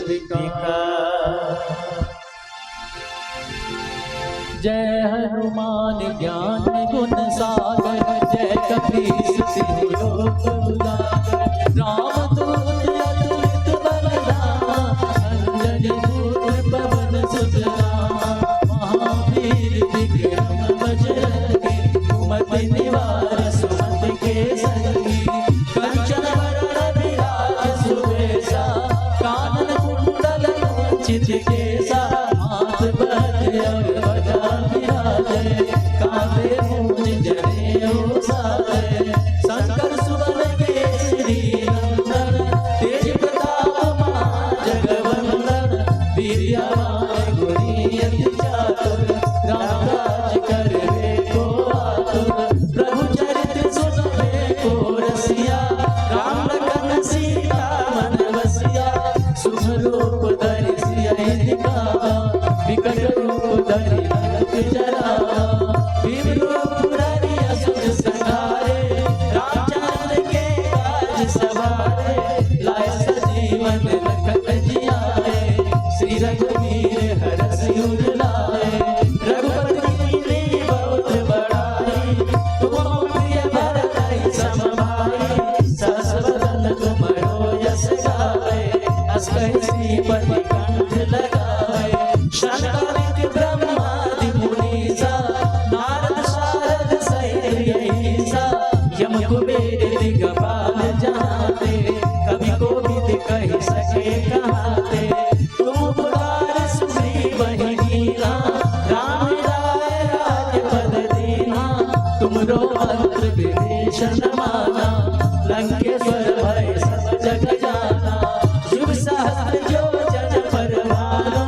विकार। जय हनुमान ज्ञान गुण सागर, जय कपीस तिहु लोक उजागर। रामदूत अतुलित बलधामा, अंजनी पुत्र पवन सुत नामा। महावीर विक्रम बजरंगी, कुमति निवार सुमति के संगी। कंचन वरण विराज सुबेसा, कानन कुंडल कुंचित केसा। हाथ वज्र और ध्वजा विराजै, कांधे मूंज जनेऊ साजै। शंकर सुवन केसरी नंदन, तेज प्रताप महाजगवंदन। विद्यावान गुणी अति चातुर, राम काज करबे को आतुर। प्रभु चरित्र सुनबे को रसिया, राम लखन सीता मन बसिया। शुभ रूप धरि सियहि दिखावा, विकट रूप धरि लंक जरावा। भीम रूप धरि असुर संहारे, रामचंद्र के काज सवारे। लाए सजीवन लखन जियाए, श्री रघुवीर हरषि उर लाए। रघुपति कीन्ही बहुत बड़ाई, तुम प्रिय भरत सम भाई। सहस बदन तुमरो यश गावे, अस कहि श्रीपति कंठ लगाए। शंकर ब्रह्मादि मुनीसा, नारद शारद सहित अहिसा। यम कुबेर दिगपाल जहाते, कवि कोविद कहि सके कहाते। तुम पुकार सुग्रीव कीन्हा, राम मिलाए राजपद दीन्हा। तुमरो मंत्र विभीषण माना, लंकेश्वर भय सब जग जाना। शुभ सहस्त्र जो जन पर भानु,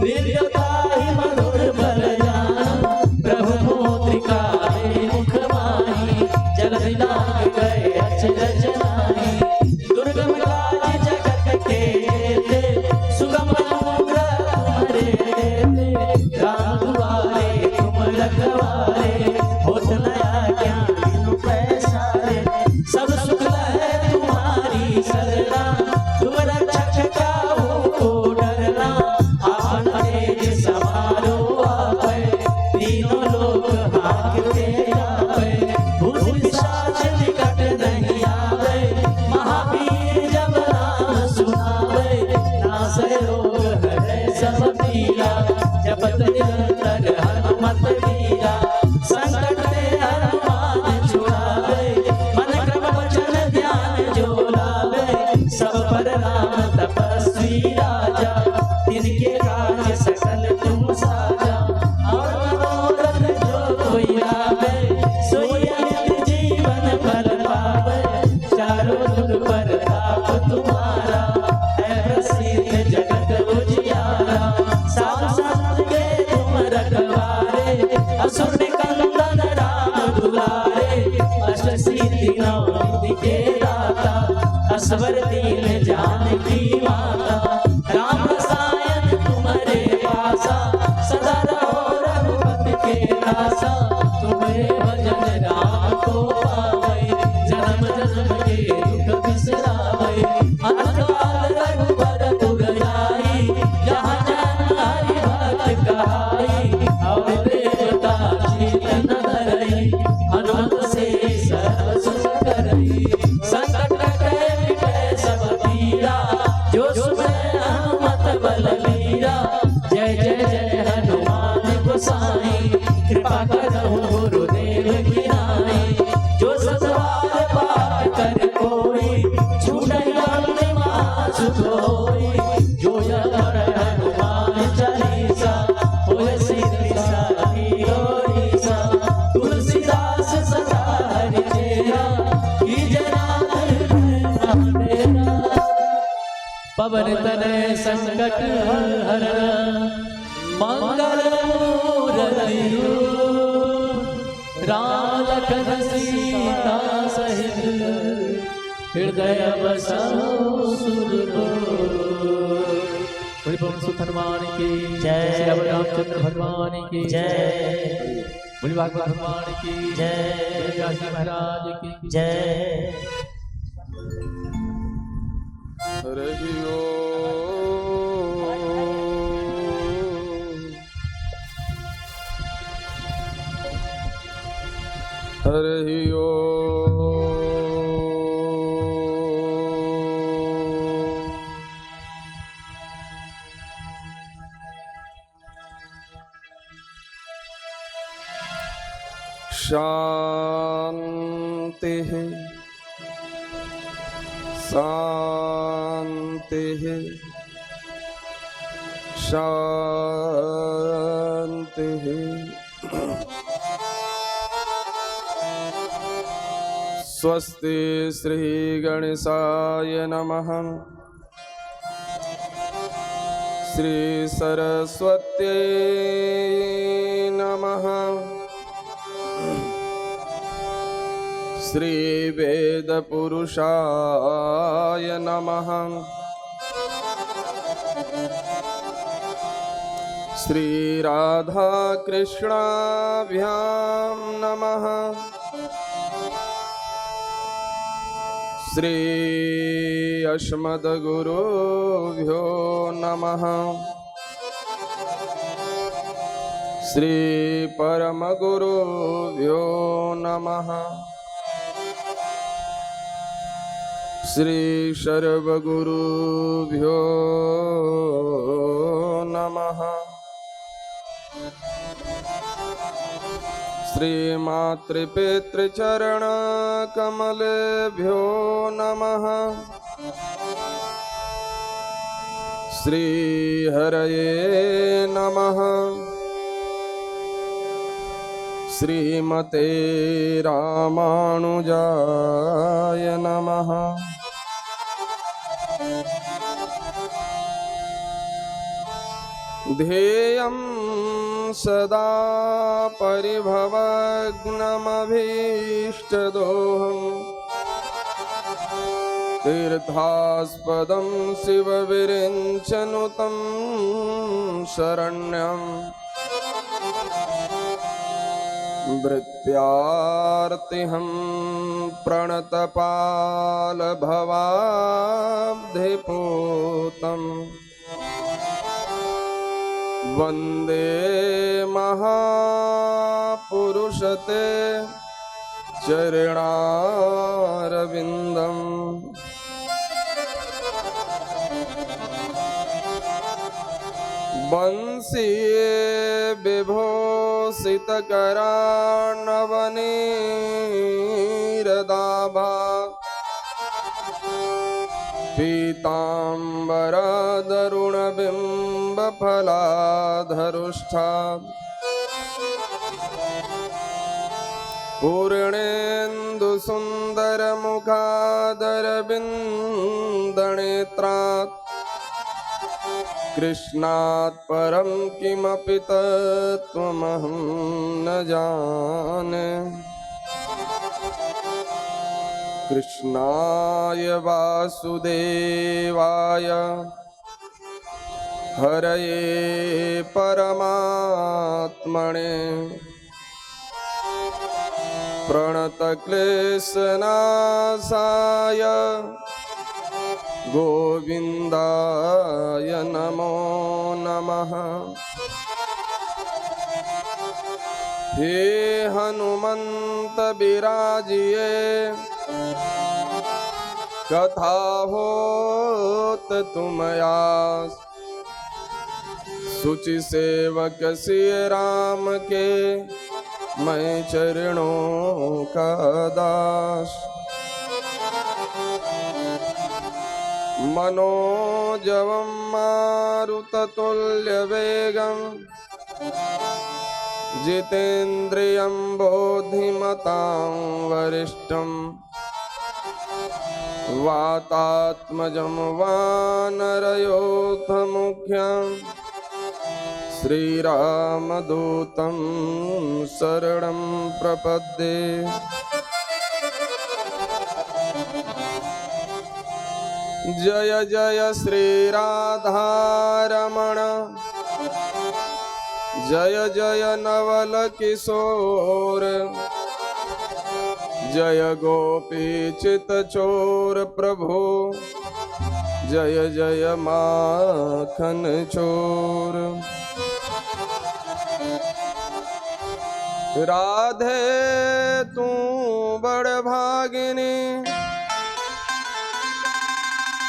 निर्दयी मधुर बल जानु। प्रभु मुद्रिका मुख माही, जलधि लांघ गए अचरज नाही। दुर्गम काज जगत के जेते, सुगम अनुग्रह तुम्हारे तेते। राम दुआरे तुम रखवारे, होत न आज्ञा बिनु पैसारे। सब सुख लहै तुम्हारी सरना, तुम रक्षक काहू को डरना। आपन तेज समारो आपै, तीनों लोक हांकते आपै। भूत पिशाच निकट नहीं आवे, महावीर जब नाम सुनावे। नासै रोग हरै सब पीरा, जपत निरंतर हनुमत वीरा। संकट ते हनुमान छुड़ावे, मन क्रम वचन ध्यान जो लावे। सब पर राम तपस्वी राजा, तिनके काज सकल तुम साजा। और मनोरथ जो कोई लावे, सोई अमित जीवन फल पावे। चारों जुग परताप तुम्हारा, है प्रसिद्ध जगत उजियारा। साधु संत के तुम रखवारे, असुर निकंदन राम दुलारे। अष्ट सिद्धि नौ निधि के दाता, असवर दीन जानकी माता। राम रसायन तुम्हारे पासा, सदा रहो रघुपति के दासा। तुम्हारे भजन राम को पावै, जन्म जन्म के दुख बिसरावै। अंत काल रघुबर पुर जाई, जहाँ जन्म हरि भक्त कहाई। और देवता चित्त न धरई, हनुमत से सर्व सुख करई। संकट कटे मिटै सब पीरा, जो सुनै हनुमत बलबीरा। जय जय जय हनुमान गोसाई, कृपा करहु गुरुदेव की नाई। जो सतबार पाठ कर कोई, छूटै बंदी मासुख होई। जो यह पढ़ै हनुमान चालीसा, होय सिद्धि साखी गौरीसा। तुलसीदास सदा हरि चेरा, कीजय नाथ हृदय महडेरा। पवन तनय संकट हरण, मंगल मूरति राम लखन सीता सहित। हृदय बसाओ सुरभूर। पवन सुत हनुमान की जय, श्री रामचंद्र भगवान की जय, बोलिए भागवत भगवान की जय, व्यास महाराज की जय। हरि ओम। हरि ओम। शांति शांति शांति। स्वस्ति श्री गणेशाय नमः। श्री सरस्वत्यै नमः। श्री वेद पुरुषाय नमः। श्री राधा कृष्णाभ्यां नमः। श्री अस्मद्गुरुभ्यो नमः। श्री परमगुरुभ्यो नमः। श्री सर्वगुरुभ्यो नमः। श्री मातृपितृचरण कमलेभ्यो नमः। श्री हरये नमः। श्रीमते रामानुजाय नमः। ध्येयं सदा परिभवग्नमभीष्टदोहम् तीर्थास्पदं शिवविरिञ्चनुतं शरण्यम् भृत्यार्तिहं प्रणतपालभवाब्धिपूतम् वन्दे महापुरुषते चरणारविन्दम्। बंसीये विभूषितकरार्णवनीरदाभा पीताम्बरदरुणबिम्बफलाधरुष्ठा पूर्णेन्दुसुन्दरमुखादरविन्दनेत्रात् कृष्णात् परं किमपि तत्त्वमहं न जाने। कृष्णाय वासुदेवाय हरये परमात्मने प्रणतक्लेशनाशाय गोविन्दाय नमो नमः। हे हनुमन्त बिराजिए कथा होत तुम आस। सुचि सेवक सिय राम के मैं चरणों का दास। मनोजवं मारुततुल्यवेगं जितेन्द्रियं बोधिमतां वरिष्ठं वातात्मजं वानरयोधमुख्यं श्रीरामदूतं शरणं प्रपद्ये। जय जय श्री राधारमण जय जय नवल किशोर जय गोपी चित चोर प्रभु जय जय माखन चोर। राधे तू बड़ भागिनी,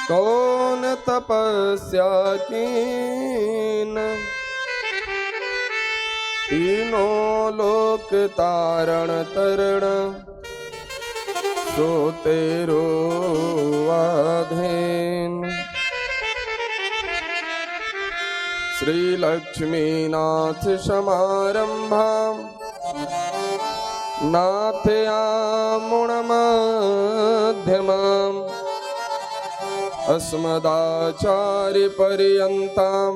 कौन तपस्या कीन, तीनों लोक तारण तरण, सो तेरो आधीन। श्री लक्ष्मीनाथ समारंभां नाथयामुणमध्यमाम् अस्मदाचार्यपर्यन्तां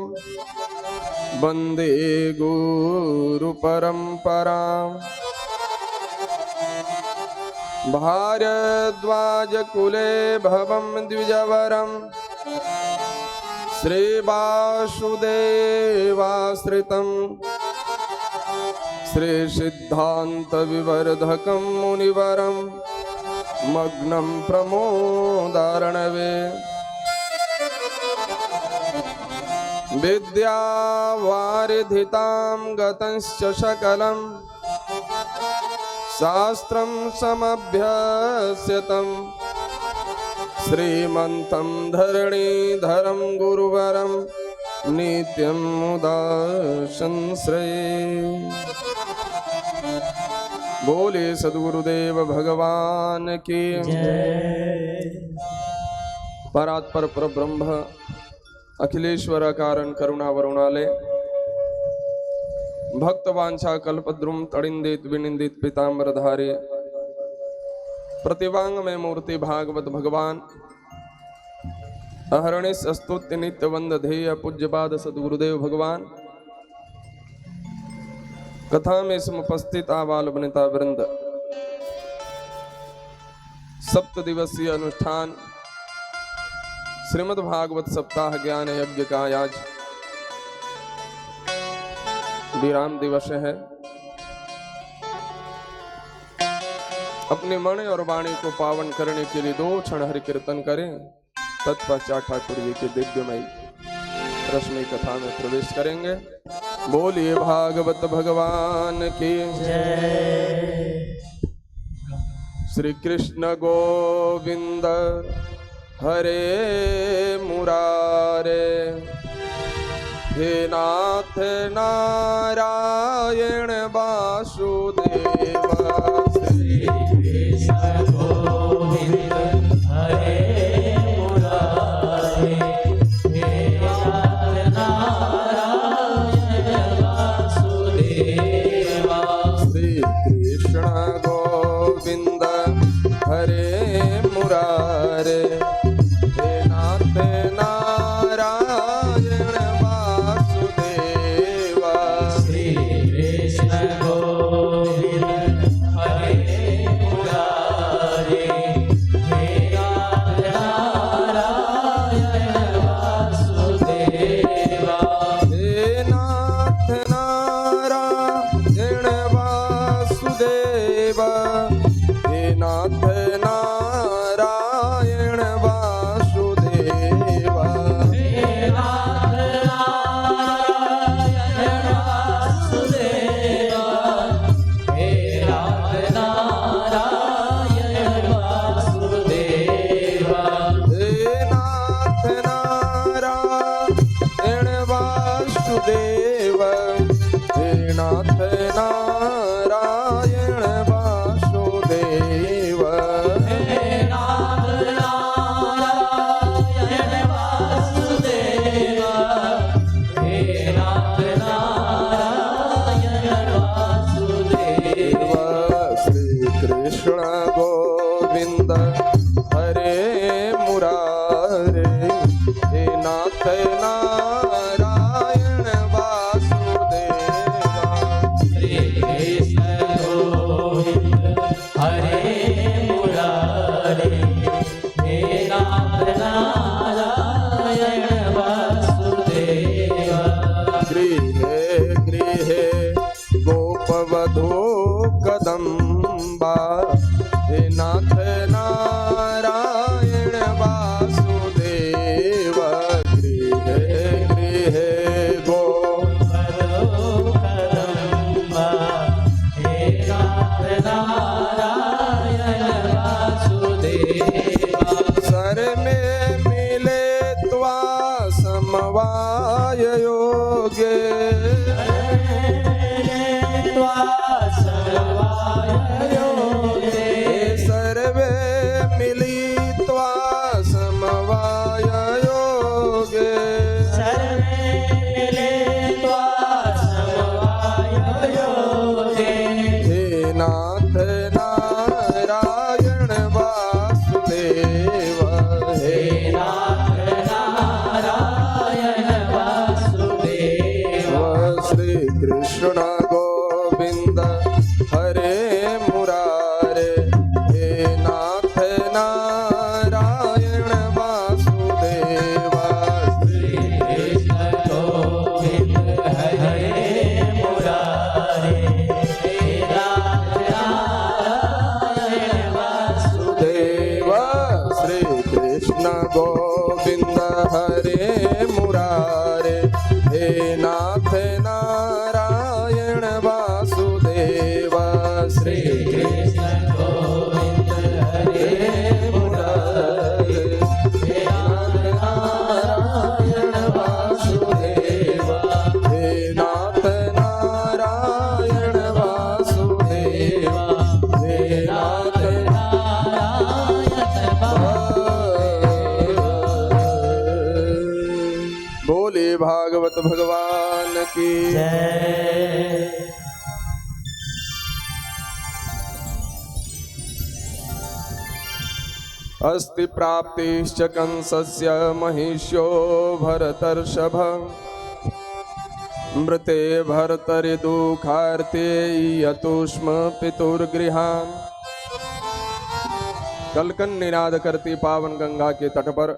वन्दे गुरुपरम्पराम्। भारद्वाजकुले भवं द्विजवरम् श्रीवासुदेवाश्रितं श्रीसिद्धान्तविवर्धकं मुनिवरं मग्नं प्रमोदार्णवे। विद्यावारिधितां गतंश्च सकलं शास्त्रं समभ्यस्यतं श्रीमन्तं धरणीधरं गुरुवरं नित्यं मुदा संश्रये। बोले सद्गुरुदेव भगवान की परात्पर परब्रह्म अखिलेश्वर कारण करुणा वरुणालय भक्त वांछा कल्पद्रुम तड़िंदित विनिंदित पीताम्बरधारी प्रतिवांग में मूर्ति भागवत भगवान अहरणिस स्तुत्य नित्य वंद ध्येय पूज्यपाद सद्गुरुदेव भगवान कथा में समुपस्थित आबाल वनिता वृंद सप्त दिवसीय अनुष्ठान श्रीमद् भागवत सप्ताह ज्ञान यज्ञ का आज विराम दिवस है। अपने मन और वाणी को पावन करने के लिए 2 क्षण हरि कीर्तन करें, तत्पश्चात ठाकुर जी के दिव्यमयी रश्मि कथा में प्रवेश करेंगे। बोलिए भागवत भगवान की जय। श्री कृष्ण गोविंद हरे मुरारे, हे नाथ नारायण वासुदेव। श्री कृष्ण गोविंद हरे मुरारे, हे नाथ नारायण वासुदेव। श्री कृष्ण गोविंद हरे मुरारे, हे नाथ नारायण वासुदेव। श्री कृष्ण गोविंद हरे मुरारे, हे नाथ नारायण वासुदेव। हे नाथ नारायण वासुदेव, हे नाथ नारायण वासुदेव। हे नाथ नारायण वासुदेव, हे नाथ नारायण वासुदेव। हे नाथ नारायण वासुदेव, हे नाथ नारायण वासुदेव। हे नाथ नारायण वासुदेव, हे नाथ नारायण वासुदेव। श्री कृष्ण गोविंद हरे मुरारे, हे नाथ नारायण वासुदेव। समवाय योगे सर्वे मिलित्वा समवाय योगे हे नाथ नारायण वासुदेव हे श्री कृष्ण गोविंद हरे मुरारे हे नाथ नारायण वासुदेव श्री कृष्ण गोविंद हरे मुरारे हे नाथ नारायण वासुदेव श्री कृष्ण गोविंद हरे मुरारे हे नाथ नारायण वासुदेव श्री कृष्ण गोविंद हरे मुरारे हे नाथ नारायण वासुदेव हे नाथ नारायण वासुदेव हे नाथ बोले भागवत भगवान की जय। अस्ति प्राप्तिश्च कंसस्य महिष्यो भरतर्षभ मृते भर्तरि दुःखार्ते यतुष्म पितुर्गृहान्। कलकन निनाद करती पावन गंगा के तट पर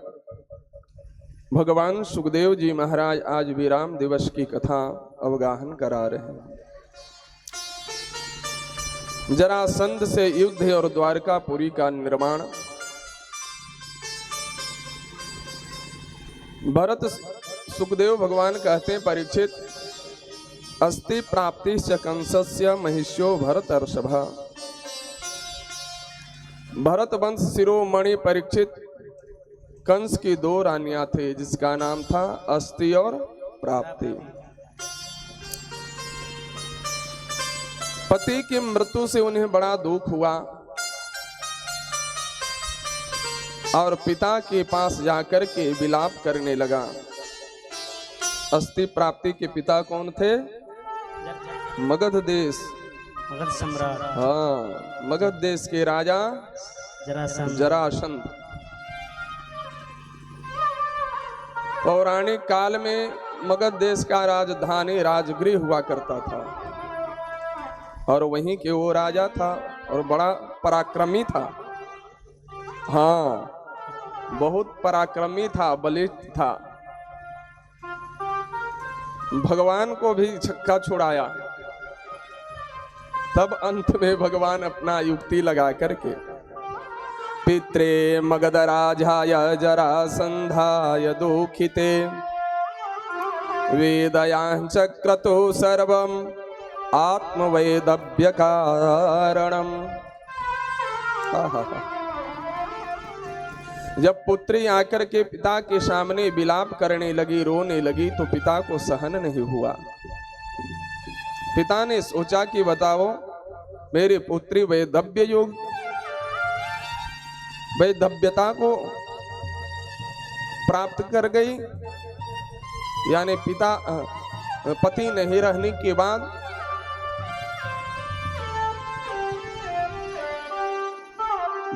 भगवान सुखदेव जी महाराज आज विराम दिवस की कथा अवगाहन करा रहे हैं। जरासंध से युद्ध और द्वारकापुरी का निर्माण। भरत सुखदेव भगवान कहते हैं परीक्षित अस्ति प्राप्ति च कंसस्य महिष्यो भरतर्षभ। भरत वंश शिरोमणि परीक्षित कंस की दो रानियां थे जिसका नाम था अस्ति और प्राप्ति। पति की मृत्यु से उन्हें बड़ा दुख हुआ और पिता के पास जाकर के विलाप करने लगा। अस्ति प्राप्ति के पिता कौन थे? मगध देश, मगध सम्राट। हाँ, मगध देश के राजा जरासंध। पौराणिक काल में मगध देश का राजधानी राजगृह हुआ करता था और वहीं के वो राजा था और बड़ा पराक्रमी था। हाँ, बहुत पराक्रमी था, बलिष्ठ था। भगवान को भी छक्का छुड़ाया। तब अंत में भगवान अपना युक्ति लगा करके पित्रे मगधराजाय जरासंधाय दुःखिते वेदयांचक्रतो सर्वम् आत्मवैदव्य कारणम। जब पुत्री आकर के पिता के सामने विलाप करने लगी, रोने लगी, तो पिता को सहन नहीं हुआ। पिता ने सोचा कि बताओ मेरी पुत्री वैधव्यता को प्राप्त कर गई, यानी पति नहीं रहने के बाद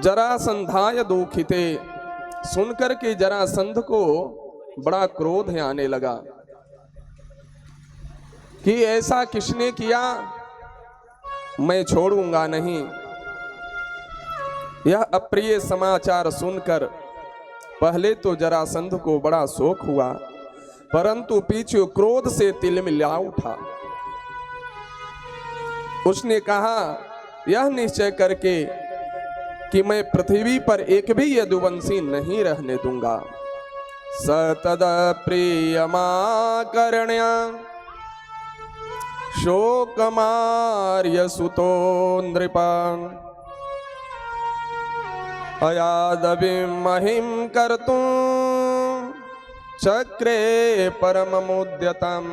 जरासंधाय दुःखिते। सुनकर के जरासंध को बड़ा क्रोध आने लगा कि ऐसा किसने किया, मैं छोड़ूंगा नहीं। यह अप्रिय समाचार सुनकर पहले तो जरासंध को बड़ा शोक हुआ, परंतु पीछे क्रोध से तिलमिला उठा। उसने कहा यह निश्चय करके कि मैं पृथ्वी पर एक भी यदुवंशी नहीं रहने दूंगा। सतद प्रियमाकर्ण्य शोकमार्य सुतो नृपान् अयादविं महिं कर्तुं चक्रे परममुद्यतम।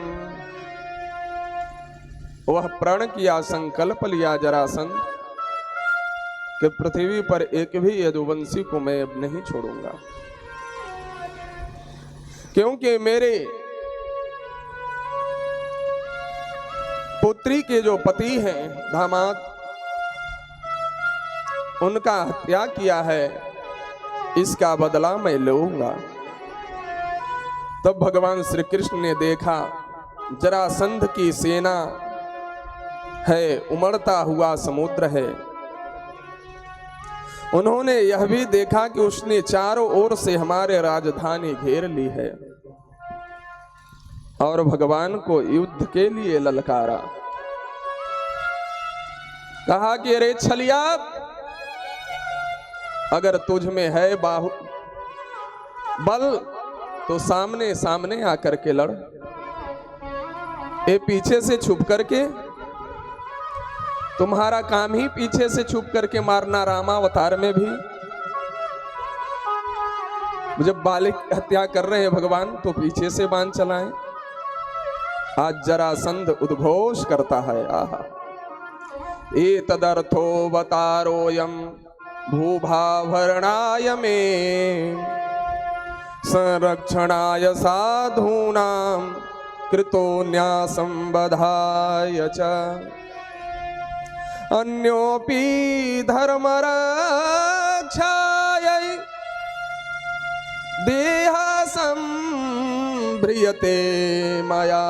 वह प्रण किया, संकल्प लिया जरासंध कि पृथ्वी पर एक भी यदुवंशी को मैं अब नहीं छोड़ूंगा, क्योंकि मेरे पुत्री के जो पति हैं दामाद, उनका हत्या किया है, इसका बदला मैं लूंगा। तब भगवान श्री कृष्ण ने देखा जरासंध की सेना है, उमड़ता हुआ समुद्र है। उन्होंने यह भी देखा कि उसने चारों ओर से हमारे राजधानी घेर ली है और भगवान को युद्ध के लिए ललकारा। कहा कि अरे छलिया, अगर तुझ में है बाहु बल तो सामने सामने आकर के लड़। ये पीछे से छुप करके, तुम्हारा काम ही पीछे से छुप करके मारना। रामावतार में भी जब बालिक हत्या कर रहे हैं भगवान तो पीछे से बाण चलाएं। आज जरासंध उद्घोष करता है, आहा एतदर्थोऽवतारोऽयं भूभाभरणाय मे संरक्षणाय साधूनां कृतोऽन्यासं वधाय च अन्योऽपि धर्मरक्षायै देह संभ्रियते मया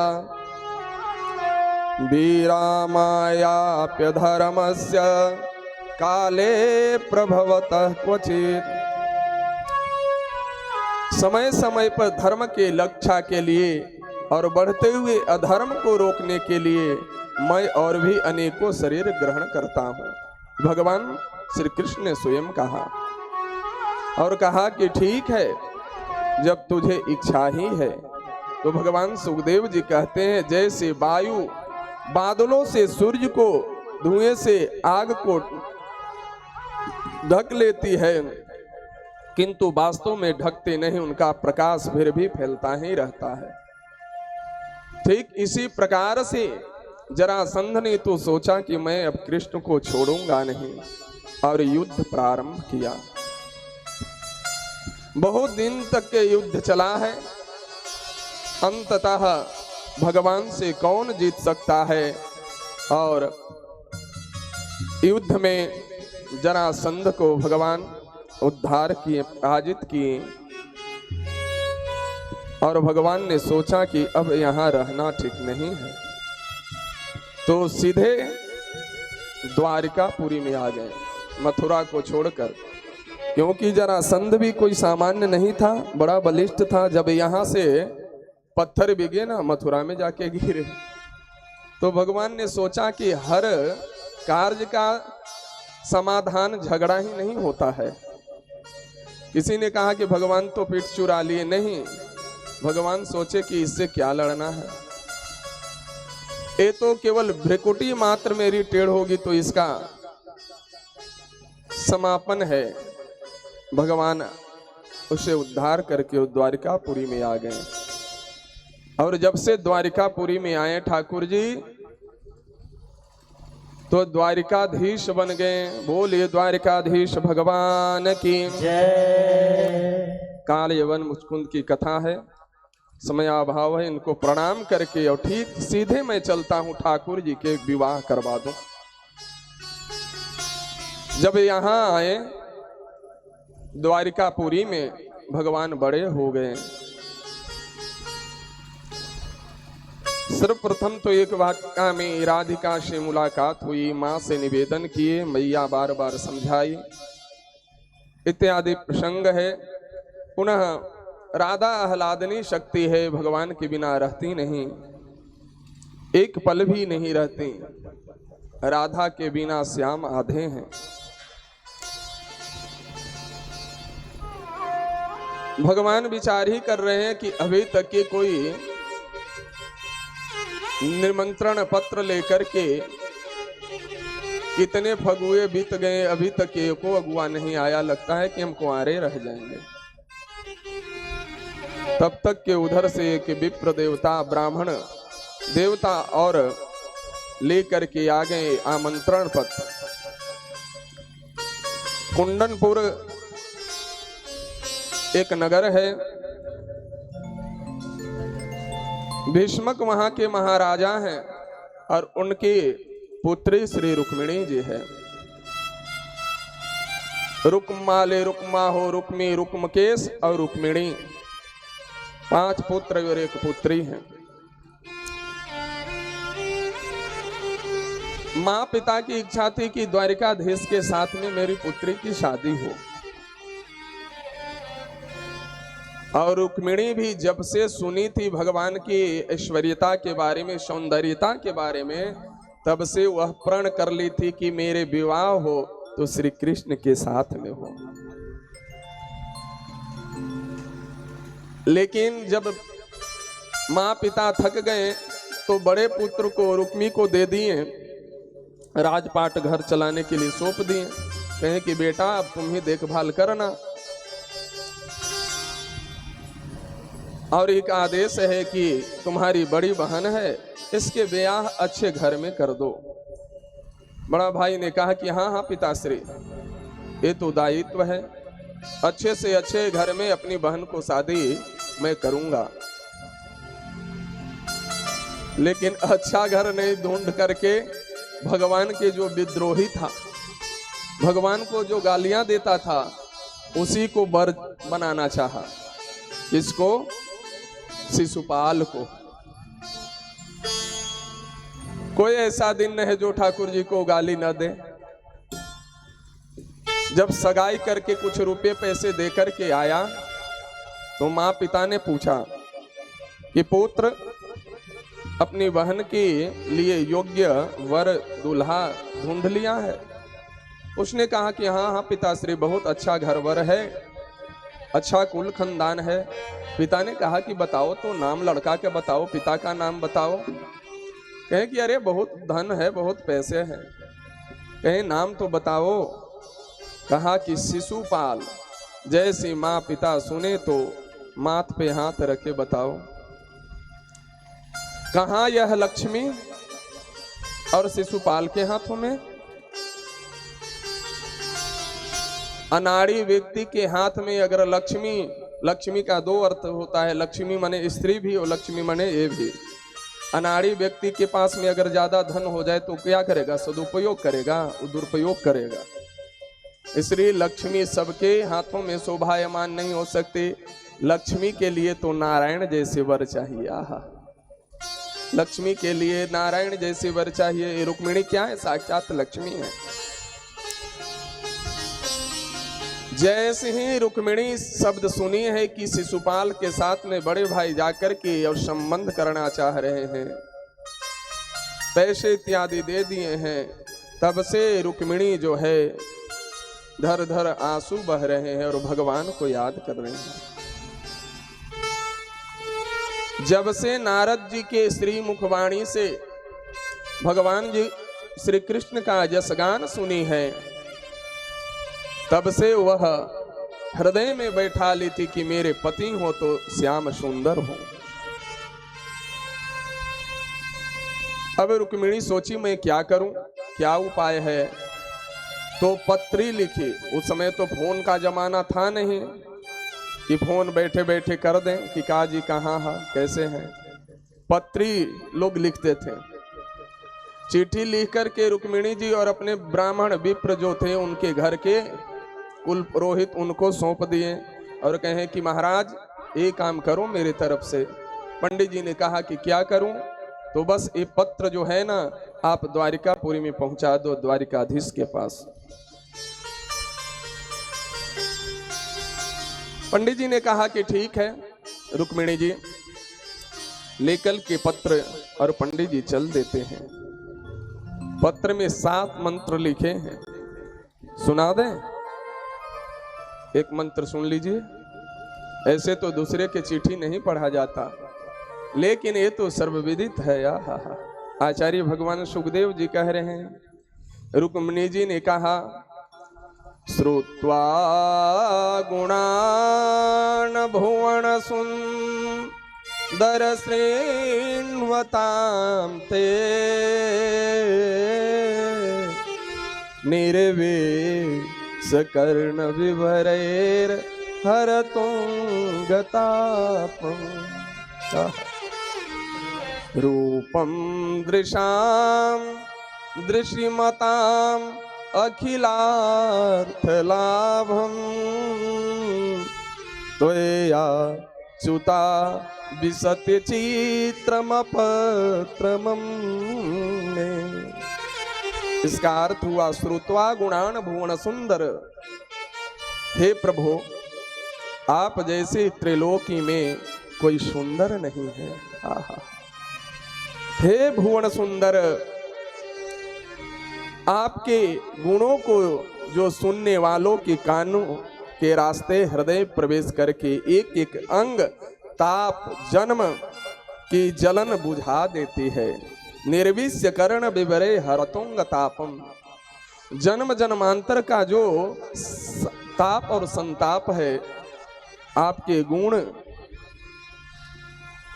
वीरामायाप्य धर्मस्य काले प्रभवतः क्वचित्। समय समय पर धर्म के रक्षा के लिए और बढ़ते हुए अधर्म को रोकने के लिए मैं और भी अनेकों शरीर ग्रहण करता हूँ, भगवान श्री कृष्ण ने स्वयं कहा। और कहा कि ठीक है, जब तुझे इच्छा ही है। तो भगवान सुखदेव जी कहते हैं, जैसे वायु बादलों से सूर्य को, धुएं से आग को ढक लेती है, किंतु वास्तव में ढकते नहीं, उनका प्रकाश फिर भी फैलता ही रहता है। ठीक इसी प्रकार से जरासंध ने तो सोचा कि मैं अब कृष्ण को छोड़ूंगा नहीं और युद्ध प्रारंभ किया। बहुत दिन तक के युद्ध चला है। अंततः भगवान से कौन जीत सकता है, और युद्ध में जरासंध को भगवान उद्धार किए, पराजित किए। और भगवान ने सोचा कि अब यहाँ रहना ठीक नहीं है, तो सीधे द्वारिकापुरी में आ गए, मथुरा को छोड़कर। क्योंकि जरासंध भी कोई सामान्य नहीं था, बड़ा बलिष्ठ था। जब यहाँ से पत्थर बिगे ना, मथुरा में जाके गिरे। तो भगवान ने सोचा कि हर कार्य का समाधान झगड़ा ही नहीं होता है। किसी ने कहा कि भगवान तो पीठ चुरा लिए, नहीं, भगवान सोचे कि इससे क्या लड़ना है, ये तो केवल भ्रिकुटी मात्र मेरी टेढ़ होगी तो इसका समापन है। भगवान उसे उद्धार करके द्वारिकापुरी में आ गए। और जब से द्वारिकापुरी में आए ठाकुर जी, तो द्वारिकाधीश बन गए। बोलिए द्वारिकाधीश भगवान की जय। काल यवन मुचकुंद की कथा है, समय अभाव है, इनको प्रणाम करके और ठीक सीधे मैं चलता हूं, ठाकुर जी के विवाह करवा दूं। जब यहाँ आए द्वारिकापुरी में, भगवान बड़े हो गए। सर्वप्रथम तो एक वाक्य में राधिका से मुलाकात हुई, माँ से निवेदन किए, मैया बार बार समझाई, इत्यादि प्रसंग है। पुनः राधा आह्लादनी शक्ति है, भगवान के बिना रहती नहीं, एक पल भी नहीं रहती। राधा के बिना श्याम आधे हैं। भगवान विचार ही कर रहे हैं कि अभी तक के कोई निमंत्रण पत्र लेकर के कितने फगुए बीत गए, अभी तक एको अगुआ नहीं आया, लगता है कि हम कुंवारे रह जाएंगे। तब तक के उधर से एक विप्र देवता ब्राह्मण देवता और लेकर के आ गए आमंत्रण पत्र। कुंडनपुर एक नगर है, भीष्मक वहां के महाराजा हैं और उनकी पुत्री श्री रुक्मिणी जी है। रुक्माले रुक्मा हो रुक्मी रुक्मकेश और रुक्मिणी, 5 पुत्र और 1 पुत्री हैं। माँ पिता की इच्छा थी कि द्वारिकाधीश के साथ में मेरी पुत्री की शादी हो, और रुक्मिणी भी जब से सुनी थी भगवान की ऐश्वर्यता के बारे में, सौंदर्यता के बारे में, तब से वह प्रण कर ली थी कि मेरे विवाह हो तो श्री कृष्ण के साथ में हो। लेकिन जब माँ पिता थक गए तो बड़े पुत्र को रुक्मी को दे दिए, राजपाट घर चलाने के लिए सौंप दिए। कहे कि बेटा अब तुम ही देखभाल करना, और एक आदेश है कि तुम्हारी बड़ी बहन है, इसके ब्याह अच्छे घर में कर दो। बड़ा भाई ने कहा कि हाँ हाँ पिताश्री, ये तो दायित्व है, अच्छे से अच्छे घर में अपनी बहन को शादी मैं करूंगा। लेकिन अच्छा घर नहीं ढूंढ करके भगवान के जो विद्रोही था, भगवान को जो गालियां देता था, उसी को वर बनाना चाहा। किसको? शिशुपाल को। कोई ऐसा दिन नहीं है जो ठाकुर जी को गाली न दे। जब सगाई करके कुछ रुपए पैसे देकर के आया तो माँ पिता ने पूछा कि पुत्र अपनी बहन के लिए योग्य वर दूल्हा ढूंढ लिया है? उसने कहा कि हाँ हाँ पिताश्री, बहुत अच्छा घर वर है, अच्छा कुल खानदान है। पिता ने कहा कि बताओ तो, नाम लड़का के बताओ, पिता का नाम बताओ। कहे कि अरे बहुत धन है, बहुत पैसे हैं। कहे नाम तो बताओ। कहा कि शिशुपाल। जैसी माँ पिता सुने तो माथ पे हाथ रखे बताओ, कहाँ यह लक्ष्मी? और शिशुपाल के हाथों में? अनाड़ी व्यक्ति के हाथ में अगर लक्ष्मी, लक्ष्मी का 2 अर्थ होता है, लक्ष्मी माने स्त्री भी और लक्ष्मी माने ये भी। अनाड़ी व्यक्ति के पास में अगर ज्यादा धन हो जाए तो क्या करेगा? सदुपयोग करेगा, दुरुपयोग करेगा। इसलिए लक्ष्मी सबके हाथों में शोभायमान नहीं हो सकती। लक्ष्मी के लिए तो नारायण जैसे वर चाहिए। आहा, लक्ष्मी के लिए नारायण जैसे वर चाहिए। रुक्मिणी क्या है? साक्षात लक्ष्मी है। जैसे ही रुक्मिणी शब्द सुनी है कि शिशुपाल के साथ में बड़े भाई जाकर के और संबंध करना चाह रहे हैं, पैसे इत्यादि दे दिए हैं, तब से रुक्मिणी जो है धर धर आंसू बह रहे हैं और भगवान को याद कर रहे हैं। जब से नारद जी के श्री मुखवाणी से भगवान जी श्री कृष्ण का जसगान सुनी है, तब से वह हृदय में बैठा ली थी कि मेरे पति हो तो श्याम सुंदर हो। अब रुक्मिणी सोची मैं क्या करूं, क्या उपाय है? तो पत्री लिखी। उस समय तो फोन का जमाना था नहीं कि फोन बैठे बैठे कर दें कि काजी कहाँ है, कैसे हैं। पत्री लोग लिखते थे। चिट्ठी लिख करके रुक्मिणी जी और अपने ब्राह्मण विप्र जो थे उनके घर के कुल पुरोहित उनको सौंप दिए और कहे कि महाराज ये काम करो मेरे तरफ से। पंडित जी ने कहा कि क्या करूं? तो बस ये पत्र जो है ना, आप द्वारिकापुरी में पहुंचा दो, द्वारिकाधीश के पास। पंडित जी ने कहा कि ठीक है। रुक्मिणी जी लेकर के पत्र और पंडित जी चल देते हैं। पत्र में 7 मंत्र लिखे हैं, सुना दें? एक मंत्र सुन लीजिए। ऐसे तो दूसरे के चिट्ठी नहीं पढ़ा जाता, लेकिन ये तो सर्वविदित है। आचार्य भगवान सुखदेव जी कह रहे हैं, रुक्मिणी जी ने कहा श्रुत्वा गुणान् भुवन सुंदर श्रृण्वतां ते निर्वेशकर्ण विभरैर् हरतुंगतापम् रूपं दृशां दृशिमताम् अखिलार्थलाभं त्वया च्युता विशति चित्रमपत्रमं मे। इसका अर्थ हुआ श्रुत्वा गुणान भुवन सुंदर। हे प्रभु, आप जैसे त्रिलोकी में कोई सुंदर नहीं है। आहा। हे भुवन सुंदर, आपके गुणों को जो सुनने वालों के कानों के रास्ते हृदय प्रवेश करके एक एक अंग ताप जन्म की जलन बुझा देती है। निर्विष्य कर्ण विवरे हरतुंग तापम। जन्म जन्मांतर का जो ताप और संताप है, आपके गुण,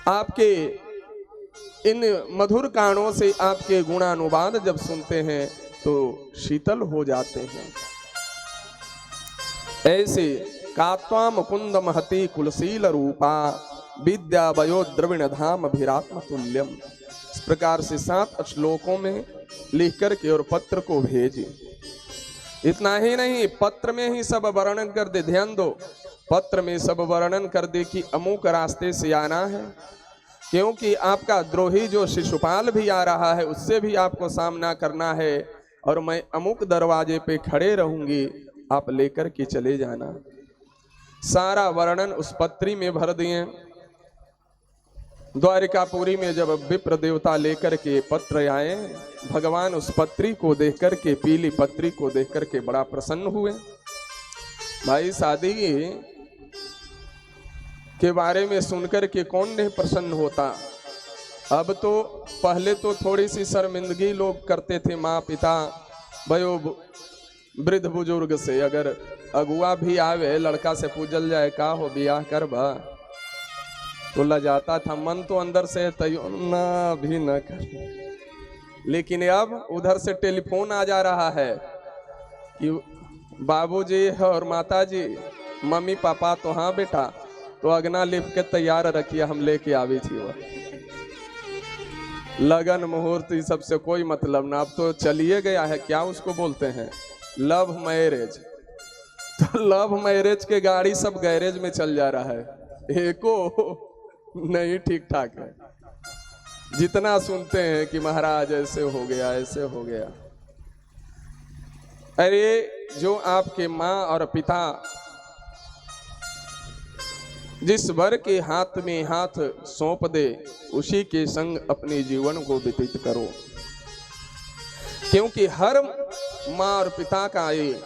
आपके इन मधुर कानों से आपके गुणानुवाद जब सुनते हैं तो शीतल हो जाते हैं। ऐसे कात्वा मुकुंद महती कुलशील रूपा विद्या वयो द्रविण धाम अभिरात्म तुल्यम। इस प्रकार से 7 श्लोकों में लिख करके और पत्र को भेजे। इतना ही नहीं, पत्र में ही सब वर्णन कर दे। ध्यान दो, पत्र में सब वर्णन कर दे कि अमुक रास्ते से आना है, क्योंकि आपका द्रोही जो शिशुपाल भी आ रहा है उससे भी आपको सामना करना है, और मैं अमुक दरवाजे पे खड़े रहूंगी, आप लेकर के चले जाना। सारा वर्णन उस पत्री में भर दिए। द्वारिकापुरी में जब विप्र देवता लेकर के पत्र आए, भगवान उस पत्री को देख करके, पीली पत्री को देख करके बड़ा प्रसन्न हुए। भाई, शादी के बारे में सुनकर के कौन नहीं प्रसन्न होता। अब तो पहले तो थोड़ी सी शर्मिंदगी लोग करते थे, माँ पिता भयो वृद्ध बुजुर्ग से। अगर अगुआ भी आवे, लड़का से पूजल जाए का हो बियाह कर बा, तो लजाता था मन तो अंदर से, तयो ना भी न कर। लेकिन अब उधर से टेलीफोन आ जा रहा है कि बाबूजी और माताजी, मम्मी पापा तो हाँ बेटा, तो अगना लिप के तैयार रखिए, हम लेके आवी थी। वह लगन मुहूर्त इस सबसे कोई मतलब ना, अब तो चलिए गया है, क्या उसको बोलते हैं, लव मैरिज। तो लव मैरिज के गाड़ी सब गैरेज में चल जा रहा है, एको नहीं ठीक ठाक है। जितना सुनते हैं कि महाराज ऐसे हो गया, ऐसे हो गया। अरे जो आपके माँ और पिता जिस वर के हाथ में हाथ सौंप दे, उसी के संग अपने जीवन को व्यतीत करो। क्योंकि हर माँ और पिता का ये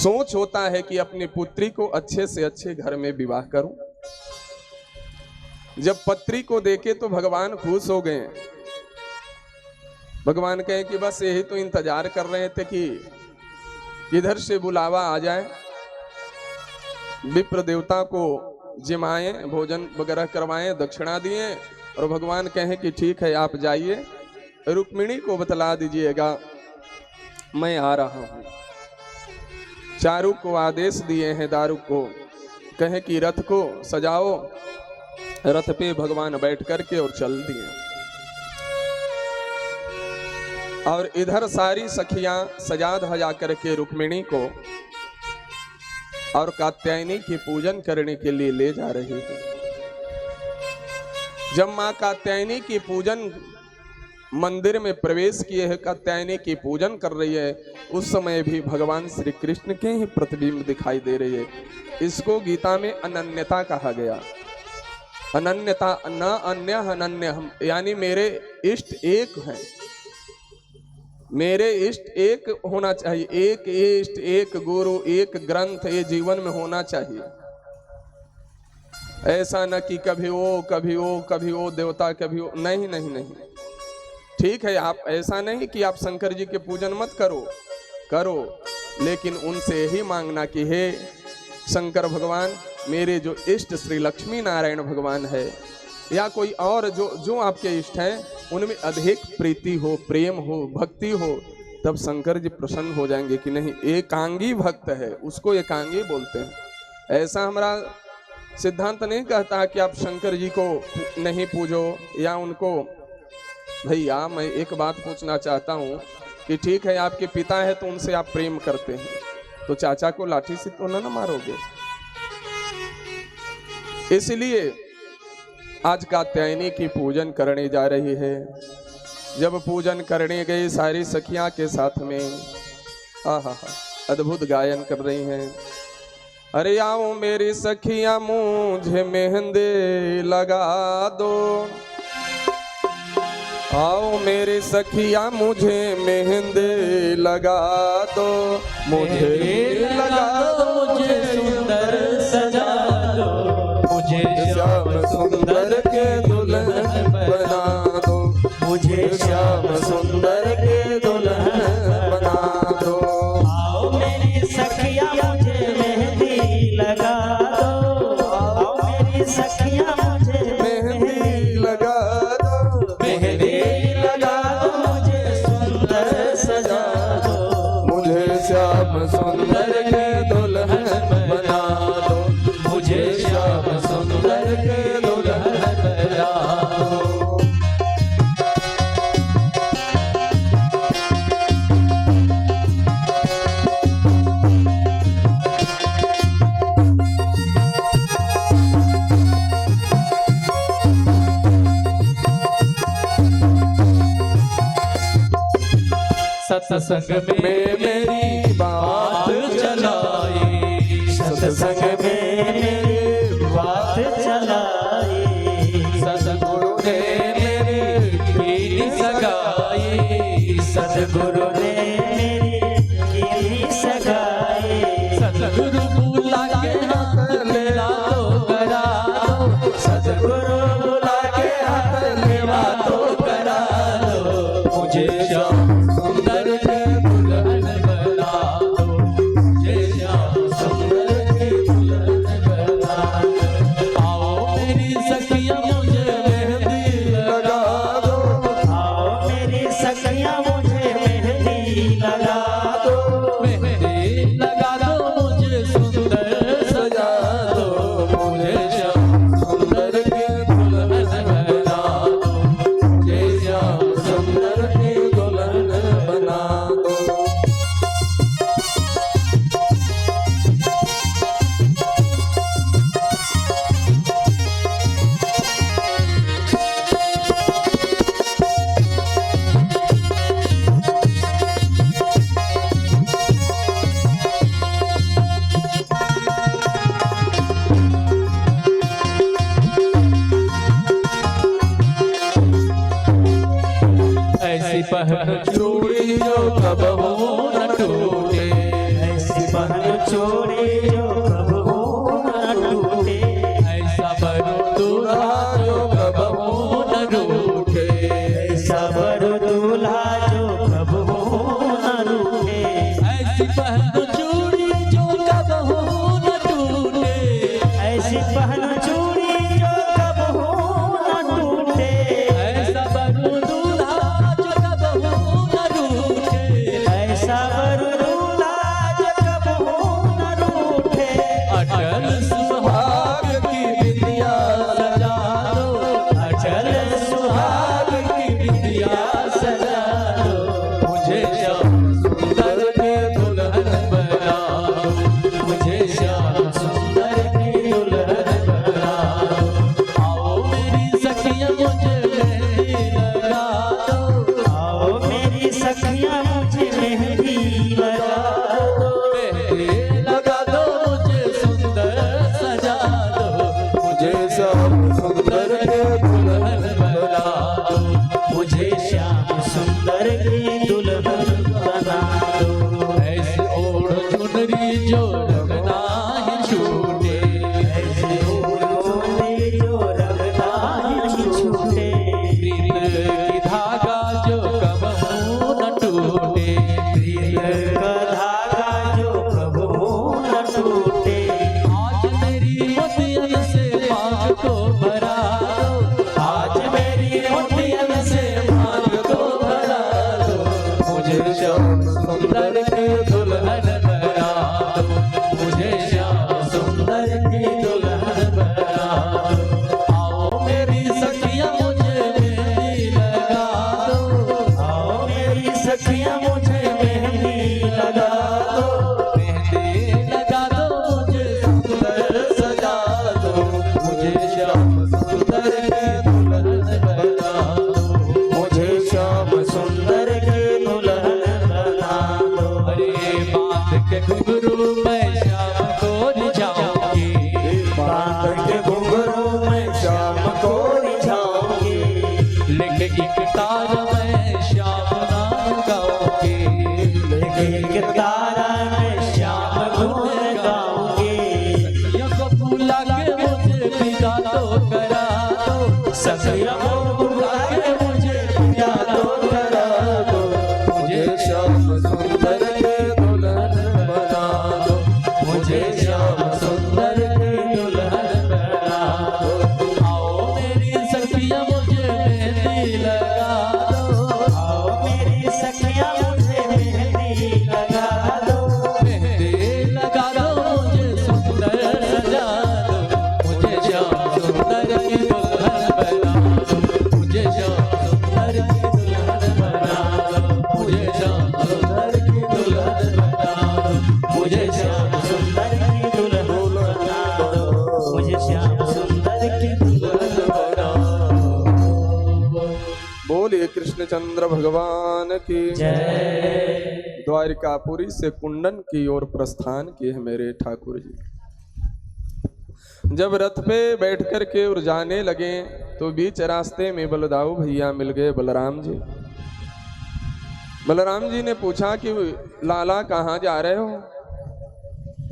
सोच होता है कि अपनी पुत्री को अच्छे से अच्छे घर में विवाह करूं। जब पत्री को देखे तो भगवान खुश हो गए। भगवान कहे कि बस यही तो इंतजार कर रहे थे कि इधर से बुलावा आ जाए, विप्र देवता को जिमाएं, भोजन वगैरह करवाएं, दक्षिणा दिए, और भगवान कहें कि ठीक है आप जाइए, रुक्मिणी को बतला दीजिएगा मैं आ रहा हूं। चारु को आदेश दिए हैं, दारुक को कहें कि रथ को सजाओ। रथ पे भगवान बैठ करके और चल दिए। और इधर सारी सखियां सजा धजा करके रुक्मिणी को और कात्यायनी की पूजन करने के लिए ले जा रही है। जब मां कात्यायनी की पूजन मंदिर में प्रवेश किए है, कात्यायनी की पूजन कर रही है, उस समय भी भगवान श्री कृष्ण के ही प्रतिबिंब दिखाई दे रही है। इसको गीता में अनन्यता कहा गया। अनन्यता, न अन्य अनन्य, हम यानी मेरे इष्ट एक हैं, मेरे इष्ट एक होना चाहिए। एक इष्ट, एक गुरु, एक ग्रंथ, ये जीवन में होना चाहिए। ऐसा न कि कभी वो कभी वो कभी वो देवता, कभी वो, नहीं नहीं नहीं। ठीक है, आप ऐसा नहीं कि आप शंकर जी के पूजन मत करो, करो, लेकिन उनसे यही मांगना कि हे शंकर भगवान, मेरे जो इष्ट श्री लक्ष्मी नारायण भगवान है या कोई और जो आपके इष्ट हैं, उनमें अधिक प्रीति हो, प्रेम हो, भक्ति हो, तब शंकर जी प्रसन्न हो जाएंगे कि नहीं एकांगी भक्त है, उसको एकांगी बोलते हैं। ऐसा हमारा सिद्धांत नहीं कहता कि आप शंकर जी को नहीं पूजो या उनको। भैया मैं एक बात पूछना चाहता हूँ कि ठीक है आपके पिता है तो उनसे आप प्रेम करते हैं, तो चाचा को लाठी से तो ना मारोगे। इसलिए आज कात्यायनी की पूजन करने जा रही है। जब पूजन करने गई सारी सखियां के साथ में आहा अद्भुत गायन कर रही हैं। अरे आओ मेरी सखियां मुझे मेहंदी लगा दो, आओ मेरी सखियां मुझे मेहंदी लगा दो, मुझे लगा दो, मुझे सुंदर सजा दो, मुझे श्याम सुंदर के दुल्हन बना दो, मुझे श्याम सुंदर के दुल्हन बना दो। आओ मेरी सखियां मुझे मेहंदी लगा दो, आओ मेरी सखियां मुझे मेहंदी लगा दो, मेहंदी लगा दो, मुझे सुंदर सजा दो, मुझे श्याम सुंदर के दुल्हन बना दो, मुझे श्याम सुंदर के दुल्हन बना दो। सत्संग में मेरी बात चलाई, सत्संग में मेरी बात चलाई, सतगुरु ने मेरी कीर्ति सगाई, सतगुरु ने मेरी कीर्ति सगाई, सतगुरु बुला के हाथ लेला तो करा दो, सतगुरु बुला के हाथ लेवा तो करा दो, मुझे श्याम सुंदर के दुल्हन बना दो, मुझे श्याम सुंदर के दुल्हन बना दो। आओ मेरी सखियां मुझे मेहंदी लगा दो, आओ मेरी सखियां मुझे मेहंदी लगा दो, मेहंदी लगा दो, मुझे सुंदर सजा दो, मुझे श्याम सुंदर के दुल्हन बना दो, मुझे श्याम सुंदर के दुल्हन बना दो। ऐसी पहन चूड़ी जो कबहू न टूटे, ऐसी पहन चूड़ी जो कबहू न टूटे, ऐसा बनो दूल्हा जो कबहू न रूठे, ऐसा वर दूल्हा जो कबहू न रूठे, ऐसी पहन चूड़ी जो कबहू न टूटे, ऐसी पहन चूड़ी जो कबहू न टूटे, ऐसा बनो दूल्हा जो कबहू न रूठे, ऐसा वर दूल्हा जो कबहू न रूठे, अटल सुहाग की बिंदिया सजा दो, अचल सुहाग की बिंदिया सजा दो, मुझे श्याम सुंदर के दुल्हन बना दो, मुझे श्याम सुंदर की दुल्हन बना दो। आओ मेरी सखियां मुझे मेहंदी लगा दो, आओ मेरी सखियां मुझे मेहंदी लगा दो, मेहंदी लगा दो, मुझे सुंदर सजा दो, मुझे श्याम सुंदर के दुल्हन बना दो, मुझे श्याम सुंदर की दुल्हन बना दो, ऐसी ओढ़ चुनरी जो रंगना ही छूटे, ऐसे ओढ़े जो रंगना ही छूटे, प्रीत की धागा जो श्याम सुंदर की दुल्हन बना दो मुझे श्याम सुंदर की दुल्हन बना दो अरे बांध के घुंघरू मैं श्याम को रिझाऊंगी बांध के घुंघरू में श्याम को रिझाऊंगी लेके एक तार मैं श्याम नाम गाऊंगी एक तारा में श्याम गुण गाऊंगी सखियों को बुला के मुझे विदा तो करा दो सखियों को बुला के मुझे विदा तो करा दो मुझे श्याम सुंदर के दुल्हन बना दो मुझे श्याम सुंदर की दुल्हन बना दो आओ मेरी सखियां मुझे मेहंदी लगा दो आओ मेरी सखियां मुझे मेहंदी लगा दो मेहंदी लगा दो मुझे सुंदर सजा दो मुझे श्याम सुंदर की दुल्हन बना दो मुझे श्याम सुंदर की दुल्हन बना दो मुझे श्याम सुंदर की दुल्हन बना दो मुझे श्याम सुंदर की दुल्हन बना दो मुझे श्याम सुंदर की दुल्हन बना बोलिए कृष्णचंद्र भगवान की जय द्वारिकापुरी से कुंडन की ओर प्रस्थान किए हैं मेरे ठाकुर जी। जब रथ पे बैठ कर के और जाने लगे तो बीच रास्ते में बलदाऊ भैया मिल गए बलराम जी। बलराम जी ने पूछा कि लाला कहाँ जा रहे हो?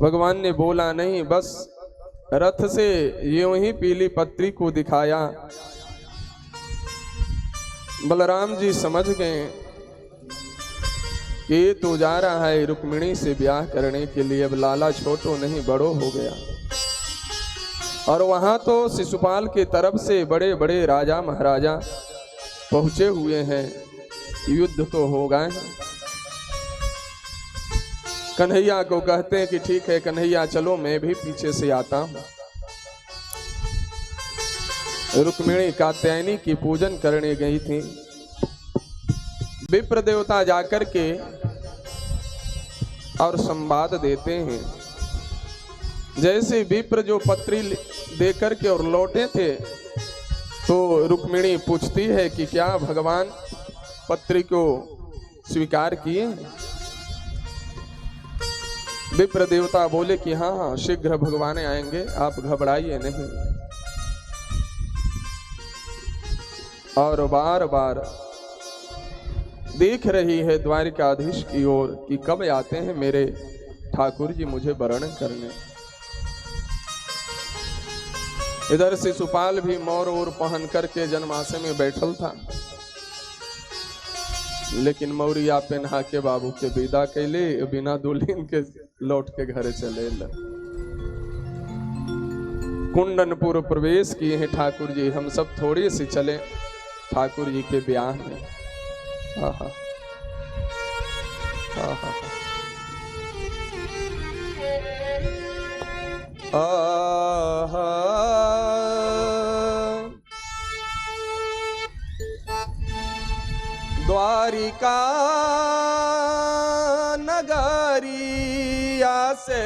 भगवान ने बोला नहीं, बस रथ से यूं ही पीली पत्री को दिखाया। बलराम जी समझ गए कि तू जा रहा है रुक्मिणी से ब्याह करने के लिए। अब लाला छोटो नहीं बड़ो हो गया। और वहां तो शिशुपाल की तरफ से बड़े बड़े राजा महाराजा पहुंचे हुए हैं, युद्ध तो हो गए। कन्हैया को कहते हैं कि ठीक है कन्हैया चलो मैं भी पीछे से आता हूं। रुक्मिणी कात्यायनी की पूजन करने गई थी। विप्र देवता जाकर के और संवाद देते हैं। जैसे विप्र जो पत्री देकर के और लौटे थे तो रुक्मिणी पूछती है कि क्या भगवान पत्री को स्वीकार किए? विप्र देवता बोले कि हाँ हाँ शीघ्र भगवान आएंगे, आप घबराइए नहीं। और बार बार देख रही है द्वारिकाधीश की ओर कि कब आते हैं मेरे ठाकुर जी मुझे वरण करने। इधर शिशुपाल भी मोर और पहन करके जन्माशय में बैठल था, लेकिन मौरिया पहना के बाबू के विदा कैले, बिना दुल्हन के लौट के घर चले। कुंडनपुर प्रवेश किए हैं ठाकुर जी। हम सब थोड़ी सी चले ठाकुर जी के ब्याह में। आहा आहा आहा द्वारिका नगरिया से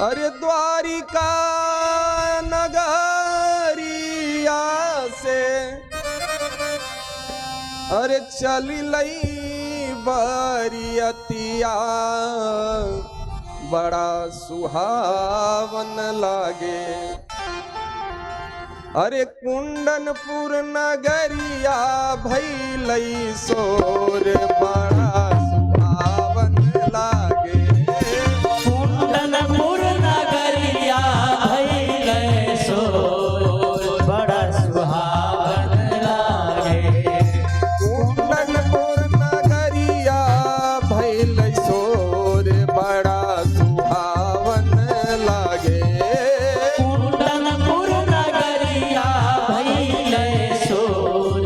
अरे द्वारिका नगरिया से अरे चली लई बरियतिया बड़ा सुहावन लागे। अरे कुंडनपुर नगरिया भैलई सोर बड़ा सुहावन लागे। कुंडनपुर नगरिया भैलई सोर बड़ा सुहावन लागे। कुंडनपुर नगरिया भैलई सोर बड़ा सुहावन लागे। कुंडनपुर नगरिया भैलई सोर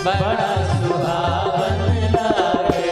बड़ा सुहावन लागे।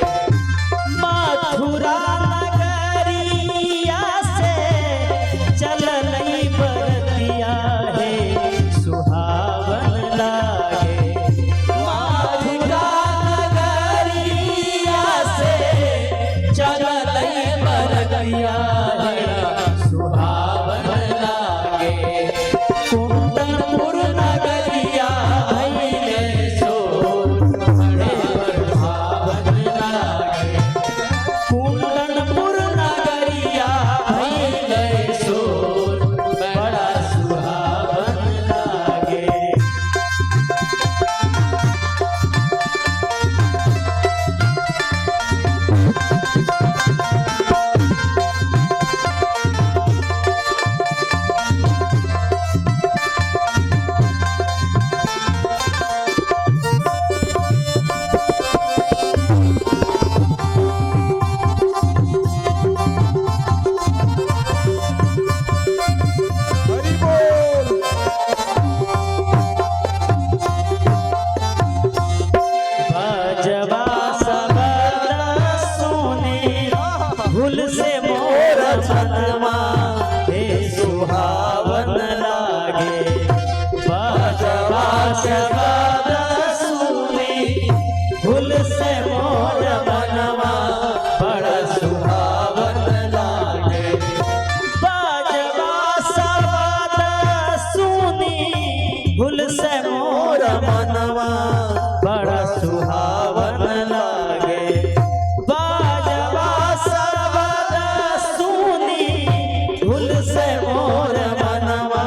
धुल से मोर मनवा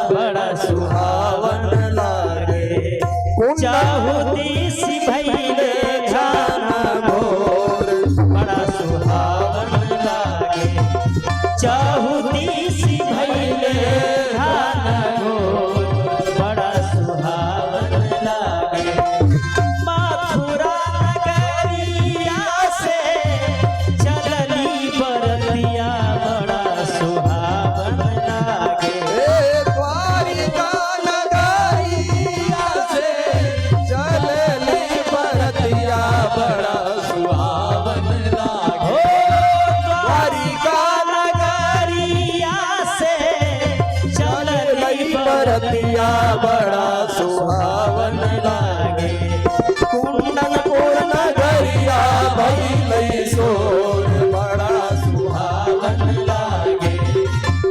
बड़ा सुहावन लागे चाहू दिस भइले ध्यान मोर बड़ा सुहावन लागे चाहू दिस भइले ध्यान मोर बड़ा सुहावन लागे मथुरा नगरिया से चलली बरतिया बड़ा सुहावन लागे द्वारिका नगरिया से चलली बरतिया बड़ा सुहावन लागे द्वारिका नगरिया से चलली बरतिया बड़ा सुहावन लागे कुंडनपुर नगरिया भइले सोर बड़ा सुहावन लागे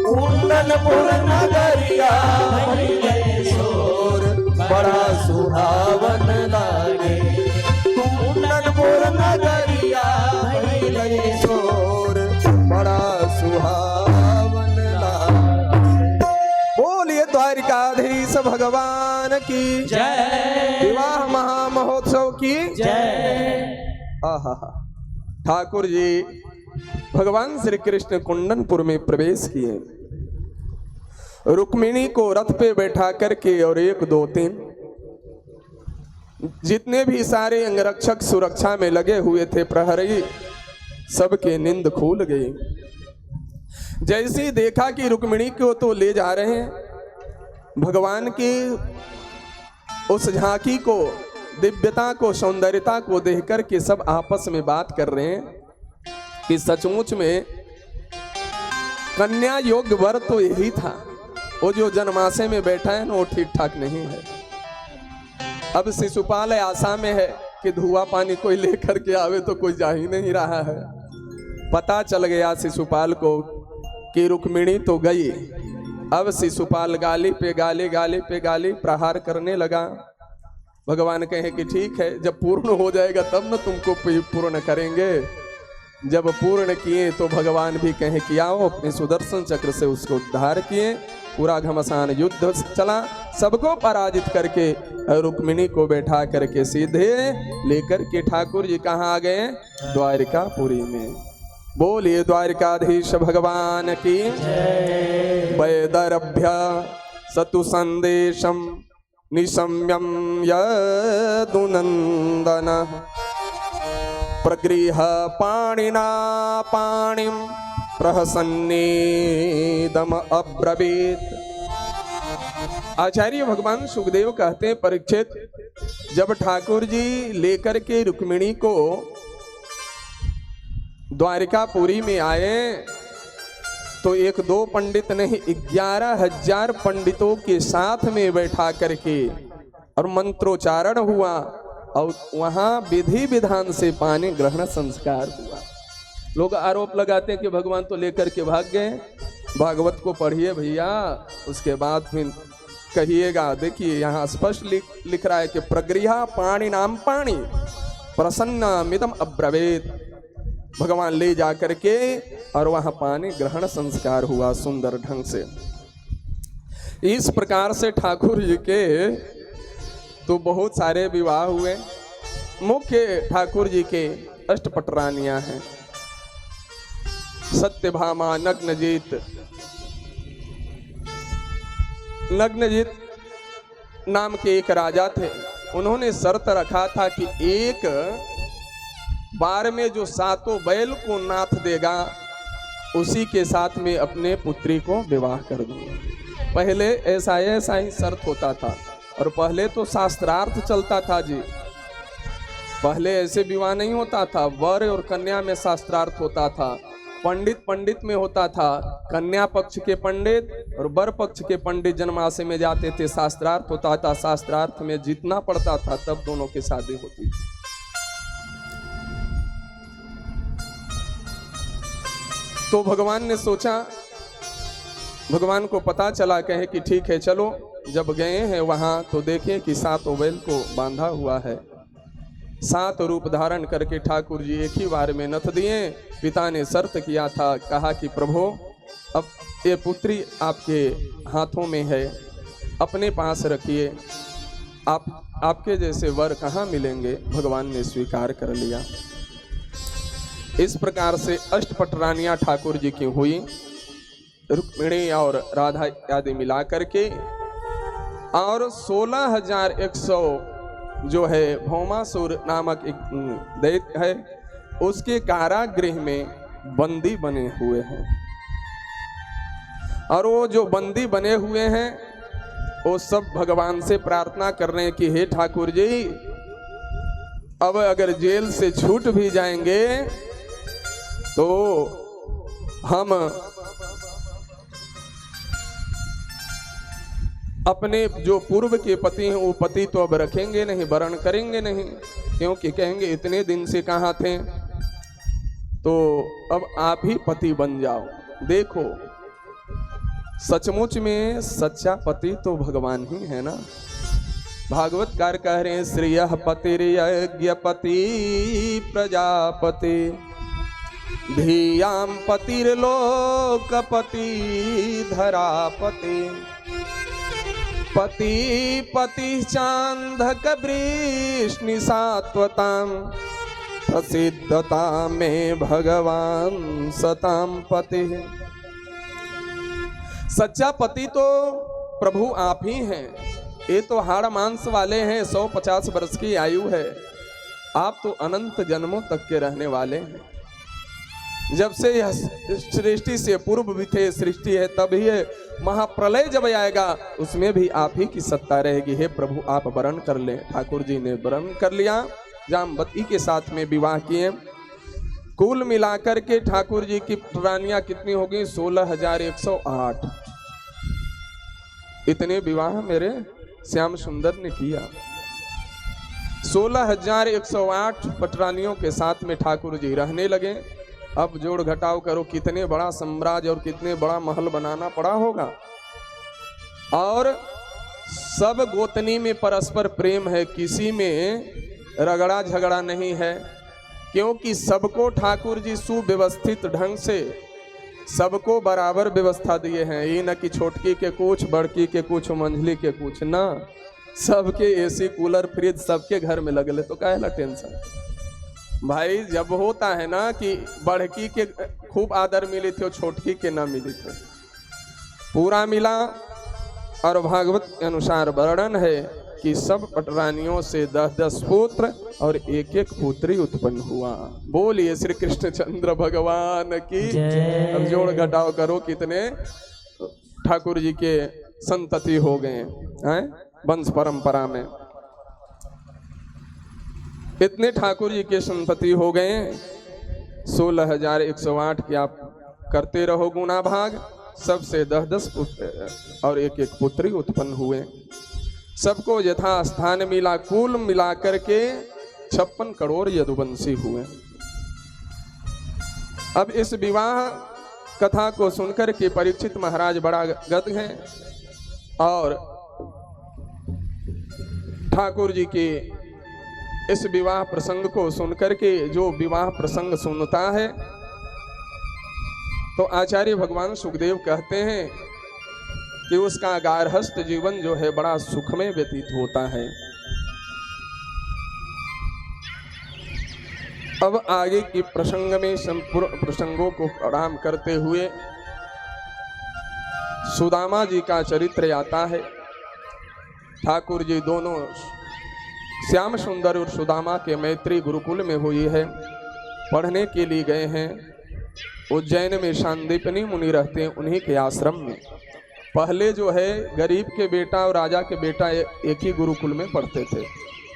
कुंडनपुर नगरिया भइले सोर बड़ा सुहावन लागे कुंडनपुर नगरिया भइले सोर बड़ा सुहावन लागे। बोलिए द्वारिकाधीश भगवान की जय विवाह महामहोत्सव की जय। आहा ठाकुर जी भगवान श्री कृष्ण कुंडनपुर में प्रवेश किए, रुक्मिणी को रथ पे बैठा करके और 1 2 3 जितने भी सारे अंगरक्षक सुरक्षा में लगे हुए थे प्रहरी, सबके नींद खुल गई। जैसे ही देखा कि रुक्मिणी को तो ले जा रहे हैं, भगवान की उस झांकी को, दिव्यता को, सौंदर्यता को देखकर के सब आपस में बात कर रहे हैं कि सचमुच में कन्या योग्य वर तो यही था, वो जो जन्माशय में बैठा है ना वो ठीक ठाक नहीं है। अब शिशुपाल आशा में है कि धुआं पानी कोई लेकर के आवे तो कोई जा ही नहीं रहा है। पता चल गया शिशुपाल को कि रुक्मिणी तो गई। अब शिशुपाल गाली पे गाली, गाली पे गाली प्रहार करने लगा। भगवान कहे कि ठीक है, जब पूर्ण हो जाएगा तब न तुमको पूर्ण करेंगे। जब पूर्ण किए तो भगवान भी कहे कि आओ, अपने सुदर्शन चक्र से उसको उद्धार किए। पूरा घमासान युद्ध चला, सबको पराजित करके रुक्मिणी को बैठा करके सीधे लेकर के ठाकुर जी कहाँ आ गए? द्वारिकापुरी में। बोलिए द्वारिकाधीश भगवान की वैदरभ्य सतु संदेशम निशम्यम यदुनंदन प्रगृह पाणिना पाणिम प्रहसन्नेदम अब्रवीत। आचार्य भगवान सुखदेव कहते हैं, परीक्षित जब ठाकुर जी लेकर के रुक्मिणी को द्वारिकापुरी में आए तो 1 2 पंडित नहीं 11,000 पंडितों के साथ में बैठा करके और मंत्रोच्चारण हुआ और वहां विधि विधान से पानी ग्रहण संस्कार हुआ। लोग आरोप लगाते हैं कि भगवान तो लेकर के भाग गए। भागवत को पढ़िए भैया, उसके बाद फिर कहिएगा। देखिए यहाँ स्पष्ट लिख रहा है कि प्रगृहा पाणी नाम पाणी प्रसन्न मिदम अब्रवेत। भगवान ले जा करके और वहां पानी ग्रहण संस्कार हुआ सुंदर ढंग से। इस प्रकार से ठाकुर जी के तो बहुत सारे विवाह हुए। मुख्य ठाकुर जी के अष्टपटरानियां हैं। सत्यभामा, नग्नजीत। नग्नजीत नाम के एक राजा थे। उन्होंने शर्त रखा था कि एक बार में जो 7 बैल को नाथ देगा उसी के साथ में अपने पुत्री को विवाह कर दूंगा। पहले ऐसा ही शर्त होता था और पहले तो शास्त्रार्थ चलता था जी। पहले ऐसे विवाह नहीं होता था, वर और कन्या में शास्त्रार्थ होता था। पंडित में होता था, कन्या पक्ष के पंडित और वर पक्ष के पंडित जन्माशय में जाते थे, शास्त्रार्थ होता था। शास्त्रार्थ में जीतना पड़ता था तब दोनों की शादी होती थी। तो भगवान ने सोचा, भगवान को पता चला, कहे कि ठीक है चलो। जब गए हैं वहां तो देखें कि 7 बैल को बांधा हुआ है। 7 रूप धारण करके ठाकुर जी एक ही बार में नथ दिए। पिता ने शर्त किया था, कहा कि प्रभु अब ये पुत्री आपके हाथों में है, अपने पास रखिए। आपके जैसे वर कहाँ मिलेंगे, भगवान ने स्वीकार कर लिया। इस प्रकार से अष्टपट रानियां ठाकुर जी की हुई, रुक्मिणी और राधा आदि मिला करके, और 16,100 जो है भौमासुर नामक एक दैत्य है, उसके कारागृह में बंदी बने हुए हैं। और वो जो बंदी बने हुए हैं वो सब भगवान से प्रार्थना कर रहे हैं कि हे ठाकुर जी, अब अगर जेल से छूट भी जाएंगे तो हम अपने जो पूर्व के पति हैं वो पति तो अब रखेंगे नहीं, वरण करेंगे नहीं, क्योंकि कहेंगे इतने दिन से कहाँ थे, तो अब आप ही पति बन जाओ। देखो सचमुच में सच्चा पति तो भगवान ही है ना। भागवतकार कह रहे हैं, श्रेयः पतिर्यज्ञपति प्रजापति धियां पतिर्लोकपति धरापति पति पति चांदक वृष्णिसात्वतां प्रसिद्धता में भगवान सतां पति। सच्चा पति तो प्रभु आप ही हैं। ये तो हाड़ मांस वाले हैं, 150 वर्ष की आयु है, आप तो अनंत जन्मों तक के रहने वाले हैं। जब से यह सृष्टि से पूर्व भी थे, सृष्टि है, तब ही महाप्रलय जब आएगा उसमें भी आप ही की सत्ता रहेगी। हे प्रभु आप वरण कर लें। ठाकुर जी ने वरण कर लिया, जामवती के साथ में विवाह किए। कुल मिलाकर के ठाकुर जी की रानियां कितनी हो गई, 16,108। इतने विवाह मेरे श्याम सुंदर ने किया। 16,108 पटरानियों के साथ में ठाकुर जी रहने लगे। अब जोड़ घटाव करो कितने बड़ा साम्राज्य और कितने बड़ा महल बनाना पड़ा होगा। और सब गोतनी में परस्पर प्रेम है, किसी में रगड़ा झगड़ा नहीं है, क्योंकि सबको ठाकुर जी सुव्यवस्थित ढंग से सबको बराबर व्यवस्था दिए हैं। ये न कि छोटकी के कुछ, बड़की के कुछ, मंझली के कुछ, ना सबके एसी कूलर फ्रिज सबके घर में लगले, तो काहे ला टेंशन भाई। जब होता है ना कि बड़की के खूब आदर मिली थी और छोटकी के ना मिली थी, पूरा मिला। और भागवत के अनुसार वर्णन है कि सब पटरानियों से 10-10 पुत्र और 1-1 पुत्री उत्पन्न हुआ। बोलिए श्री कृष्णचंद्र भगवान की। अब जोड़ घटाव करो कितने ठाकुर जी के संतति हो गए हैं वंश परंपरा में। इतने ठाकुर जी के संतति हो गए। 16,108 की आप करते रहो गुना भाग, सबसे 10-10 पुत्र और 1-1 पुत्री उत्पन्न हुए। सबको यथा स्थान मिला। कुल मिलाकर के 56 करोड़ यदुवंशी हुए। अब इस विवाह कथा को सुनकर के परीक्षित महाराज बड़ा गद हैं और ठाकुर जी के इस विवाह प्रसंग को सुनकर के, जो विवाह प्रसंग सुनता है तो आचार्य भगवान सुखदेव कहते हैं कि उसका गार्हस्थ जीवन जो है बड़ा सुखमय व्यतीत होता है। अब आगे की प्रसंग में संपूर्ण प्रसंगों को प्रणाम करते हुए सुदामा जी का चरित्र आता है। ठाकुर जी दोनों श्याम सुंदर और सुदामा के मैत्री गुरुकुल में हुई है, पढ़ने के लिए गए हैं। उज्जैन में शांदीपनी मुनि रहते हैं, उन्हीं के आश्रम में। पहले जो है गरीब के बेटा और राजा के बेटा एक ही गुरुकुल में पढ़ते थे।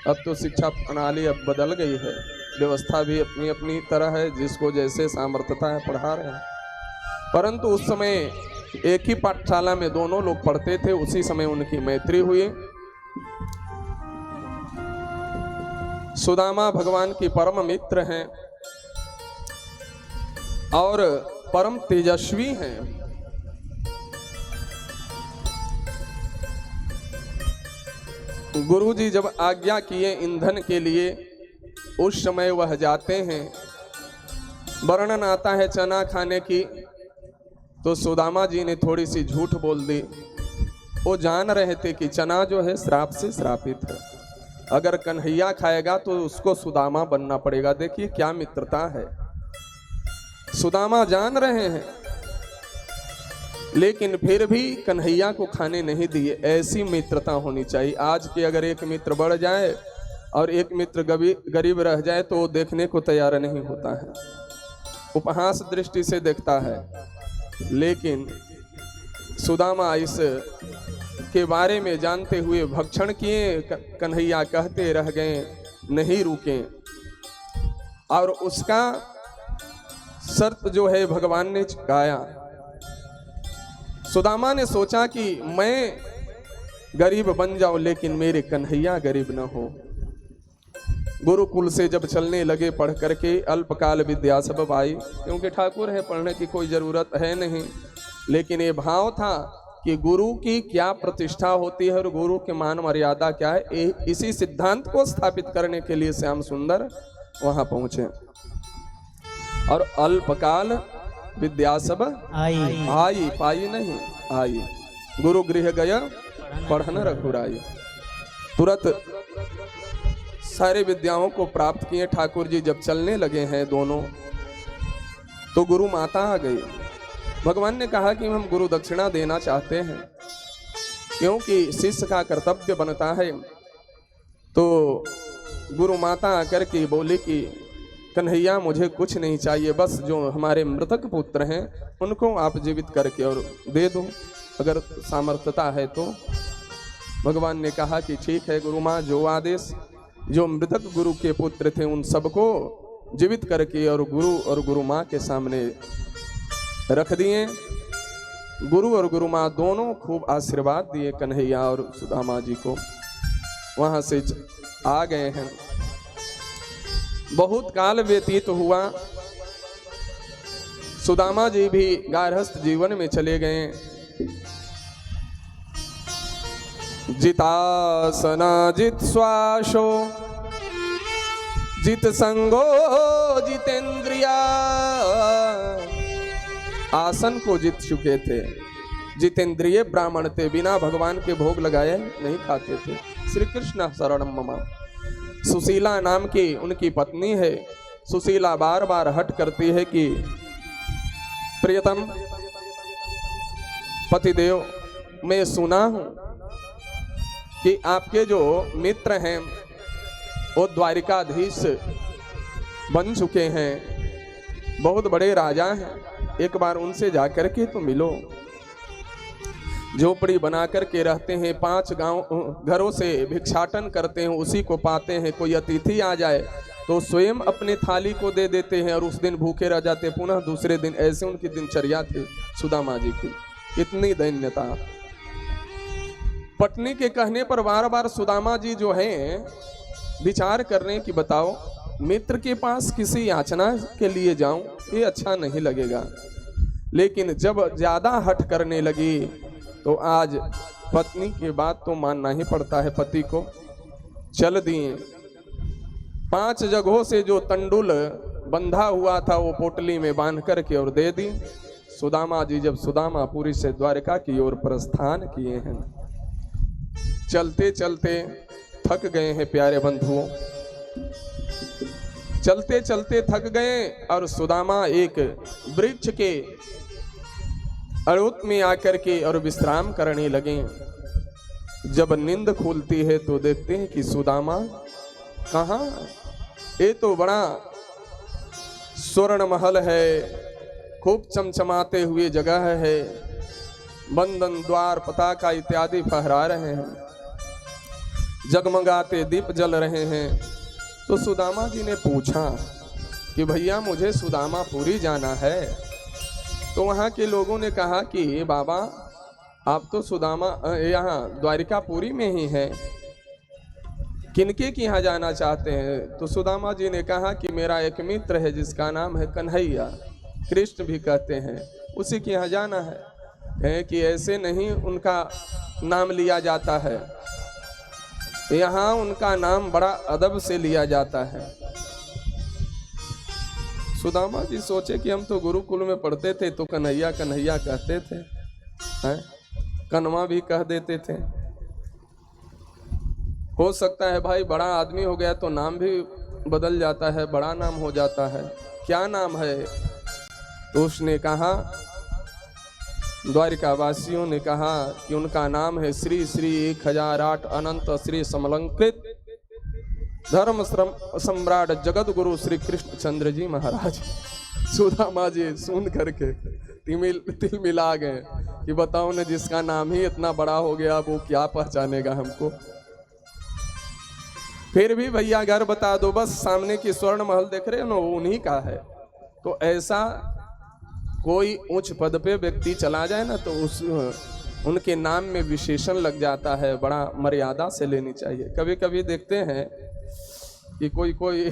अब तो शिक्षा प्रणाली अब बदल गई है, व्यवस्था भी अपनी अपनी तरह है, जिसको जैसे सामर्थ्यता है पढ़ा रहे हैं। परंतु उस समय एक ही पाठशाला में दोनों लोग पढ़ते थे। उसी समय उनकी मैत्री हुई। सुदामा भगवान की परम मित्र हैं और परम तेजस्वी हैं। गुरु जी जब आज्ञा किए ईंधन के लिए, उस समय वह जाते हैं। वर्णन आता है चना खाने की, तो सुदामा जी ने थोड़ी सी झूठ बोल दी। वो जान रहे थे कि चना जो है श्राप से श्रापित है, अगर कन्हैया खाएगा तो उसको सुदामा बनना पड़ेगा। देखिए क्या मित्रता है, सुदामा जान रहे हैं लेकिन फिर भी कन्हैया को खाने नहीं दिए। ऐसी मित्रता होनी चाहिए। आज के अगर एक मित्र बढ़ जाए और एक मित्र गरीब रह जाए तो वो देखने को तैयार नहीं होता है, उपहास दृष्टि से देखता है। लेकिन सुदामा इस के बारे में जानते हुए भक्षण किए, कन्हैया कहते रह गए, नहीं रुके। और उसका शर्त जो है भगवान ने चुकाया। सुदामा ने सोचा कि मैं गरीब बन जाऊं लेकिन मेरे कन्हैया गरीब न हो। गुरुकुल से जब चलने लगे पढ़ करके, अल्पकाल विद्या सबब आई, क्योंकि ठाकुर है पढ़ने की कोई जरूरत है नहीं, लेकिन ये भाव था कि गुरु की क्या प्रतिष्ठा होती है और गुरु के मान मर्यादा क्या है। इसी सिद्धांत को स्थापित करने के लिए श्याम सुंदर वहां पहुंचे। और अल्पकाल विद्या सब आई, पाई नहीं आई, गुरु गृह गया पढ़न रघुराई। तुरंत सारे विद्याओं को प्राप्त किए। ठाकुर जी जब चलने लगे हैं दोनों, तो गुरु माता आ गई। भगवान ने कहा कि हम गुरु दक्षिणा देना चाहते हैं, क्योंकि शिष्य का कर्तव्य बनता है। तो गुरु माता आकर के बोली कि कन्हैया मुझे कुछ नहीं चाहिए, बस जो हमारे मृतक पुत्र हैं उनको आप जीवित करके और दे दो, अगर सामर्थ्यता है तो। भगवान ने कहा कि ठीक है गुरु माँ, जो आदेश। जो मृतक गुरु के पुत्र थे उन सबको जीवित करके और गुरु माँ के सामने रख दिए। गुरु और गुरु माँ दोनों खूब आशीर्वाद दिए कन्हैया और सुदामा जी को। वहां से आ गए हैं। बहुत काल व्यतीत हुआ, सुदामा जी भी गारहस्थ जीवन में चले गए। जितासना जित श्वासो जित संगो जितेंद्रिया, आसन को जीत चुके थे। जितेंद्रिय ब्राह्मण थे, बिना भगवान के भोग लगाए नहीं खाते थे। श्री कृष्ण शरणम मम। सुशीला नाम की उनकी पत्नी है। सुशीला बार बार हट करती है कि प्रियतम पतिदेव, मैं सुना हूं कि आपके जो मित्र हैं वो द्वारिकाधीश बन चुके हैं, बहुत बड़े राजा हैं, एक बार उनसे जाकर के तो मिलो। झोपड़ी बना करके रहते हैं, 5 गांव घरों से भिक्षाटन करते हैं, उसी को पाते हैं। कोई अतिथि आ जाए तो स्वयं अपने थाली को दे देते हैं और उस दिन भूखे रह जाते, पुनः दूसरे दिन। ऐसे उनकी दिनचर्या थी सुदामा जी की। इतनी दैन्यता। पत्नी के कहने पर बार बार सुदामा जी जो हैं विचार कर रहे हैं कि बताओ, मित्र के पास किसी याचना के लिए जाऊं, ये अच्छा नहीं लगेगा। लेकिन जब ज्यादा हट करने लगी तो आज पत्नी की बात तो मानना ही पड़ता है। पति को चल दिए। 5 जगहों से जो तंडुल बंधा हुआ था वो पोटली में बांध करके और दे दी। सुदामा जी जब सुदामापुरी से द्वारका की ओर प्रस्थान किए हैं, चलते चलते थक गए हैं प्यारे बंधुओं, चलते चलते थक गए। और सुदामा एक वृक्ष के अड़ोत में आकर के और विश्राम करने लगे। जब नींद खुलती है तो देखते हैं कि सुदामा कहाँ। ये तो बड़ा स्वर्ण महल है, खूब चमचमाते हुए जगह है, बंधन द्वार पताका इत्यादि फहरा रहे हैं, जगमगाते दीप जल रहे हैं। तो सुदामा जी ने पूछा कि भैया मुझे सुदामापुरी जाना है। तो वहाँ के लोगों ने कहा कि बाबा आप तो सुदामा यहाँ द्वारिकापुरी में ही हैं, किनके की यहाँ जाना चाहते हैं? तो सुदामा जी ने कहा कि मेरा एक मित्र है जिसका नाम है कन्हैया, कृष्ण भी कहते हैं, उसी के यहाँ जाना है। कहे कि ऐसे नहीं उनका नाम लिया जाता है, यहाँ उनका नाम बड़ा अदब से लिया जाता है। सुदामा जी सोचे कि हम तो गुरुकुल में पढ़ते थे तो कन्हैया कन्हैया कहते थे, हैं? कनवा भी कह देते थे। हो सकता है भाई बड़ा आदमी हो गया तो नाम भी बदल जाता है, बड़ा नाम हो जाता है। क्या नाम है? तो उसने कहा, द्वारिका वासियों ने कहा कि उनका नाम है श्री श्री 1008 अनंत श्री समलंकृत धर्म सम्राट जगत गुरु श्री कृष्ण चंद्र जी महाराज। सुदामा जी सुन करके तिल मिला गए कि बताओ ना, जिसका नाम ही इतना बड़ा हो गया वो क्या पहचानेगा हमको। फिर भी भैया घर बता दो, बस सामने की स्वर्ण महल देख रहे हो ना, उन्हीं का है। तो ऐसा कोई उच्च पद पे व्यक्ति चला जाए ना तो उनके नाम में विशेषण लग जाता है, बड़ा मर्यादा से लेनी चाहिए। कभी कभी देखते हैं कि कोई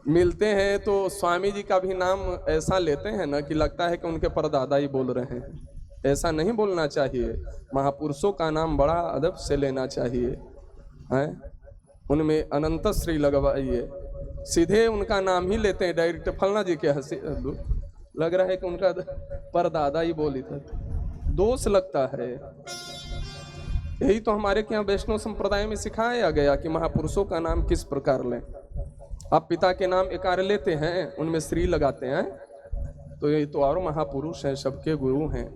मिलते हैं तो स्वामी जी का भी नाम ऐसा लेते हैं ना कि लगता है कि उनके परदादा ही बोल रहे हैं। ऐसा नहीं बोलना चाहिए। महापुरुषों का नाम बड़ा अदब से लेना चाहिए, हैं? उनमें अनंत श्री लगवाइए। सीधे उनका नाम ही लेते हैं डायरेक्ट। फलना जी के हंसी लग रहा है कि उनका परदादा ही बोली था, दोष लगता है। यही तो हमारे यहाँ वैष्णव संप्रदाय में सिखाया गया कि महापुरुषों का नाम किस प्रकार लें। आप पिता के नाम एकार लेते हैं, उनमें श्री लगाते हैं, तो ये तो और महापुरुष हैं, सबके गुरु हैं।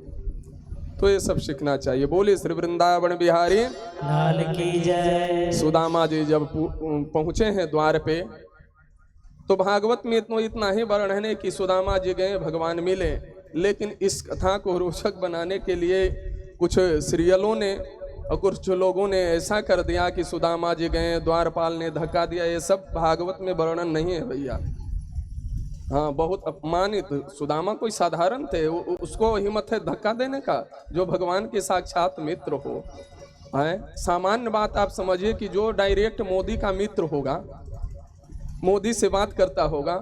तो ये सब सीखना चाहिए। बोले श्री वृंदावन बिहारी लाल की जय। सुदामा जी जब पहुंचे हैं द्वार पे, तो भागवत में इतना ही वर्णन है कि सुदामा जी गए, भगवान मिले। लेकिन इस कथा को रोचक बनाने के लिए कुछ सीरियलों ने और कुछ लोगों ने ऐसा कर दिया कि सुदामा जी गए, द्वारपाल ने धक्का दिया। ये सब भागवत में वर्णन नहीं है भैया। हाँ, बहुत अपमानित। सुदामा कोई साधारण थे, उसको हिम्मत है धक्का देने का, जो भगवान के साक्षात मित्र हो। है सामान्य बात आप समझिए कि जो डायरेक्ट मोदी का मित्र होगा, मोदी से बात करता होगा,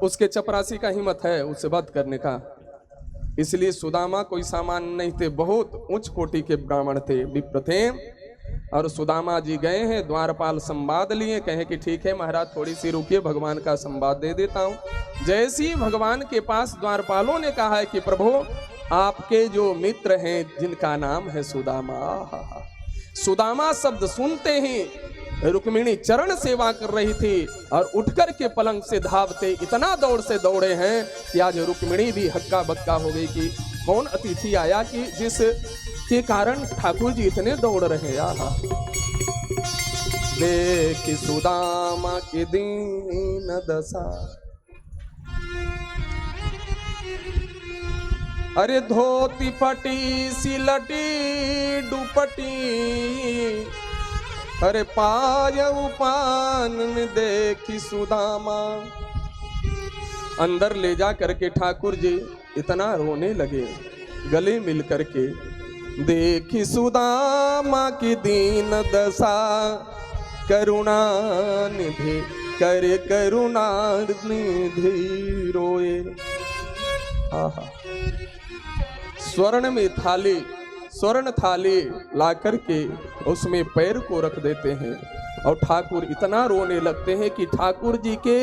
उसके चपरासी का हिम्मत है उससे बात करने का। इसलिए सुदामा कोई सामान्य नहीं थे, बहुत उच्च कोटि के ब्राह्मण थे, विप्र थे। और सुदामा जी गए हैं, द्वारपाल संवाद लिए, कहे कि ठीक है महाराज थोड़ी सी रुकिए, भगवान का संवाद दे देता हूँ। जैसी भगवान के पास द्वारपालों ने कहा है कि प्रभु आपके जो मित्र हैं जिनका नाम है सुदामा, सुदामा शब्द सुनते ही रुक्मिणी चरण सेवा कर रही थी और उठकर के पलंग से धावते इतना दौड़ से दौड़े हैं कि आज रुक्मिणी भी हक्का बक्का हो गई कि कौन अतिथि आया कि जिस के कारण ठाकुर जी इतने दौड़ रहे। देख सुदामा के दीन दशा, अरे धोती फटी सिलटी दुपटी, अरे पाय उपान देखी सुदामा। अंदर ले जा करके ठाकुर जी इतना रोने लगे, गले मिल करके। देखी सुदामा की दीन दशा, करुणा निधि करे करुणा निधि रोए। आहा, स्वर्ण थाली ला करके उसमें पैर को रख देते हैं और ठाकुर इतना रोने लगते हैं कि ठाकुर जी के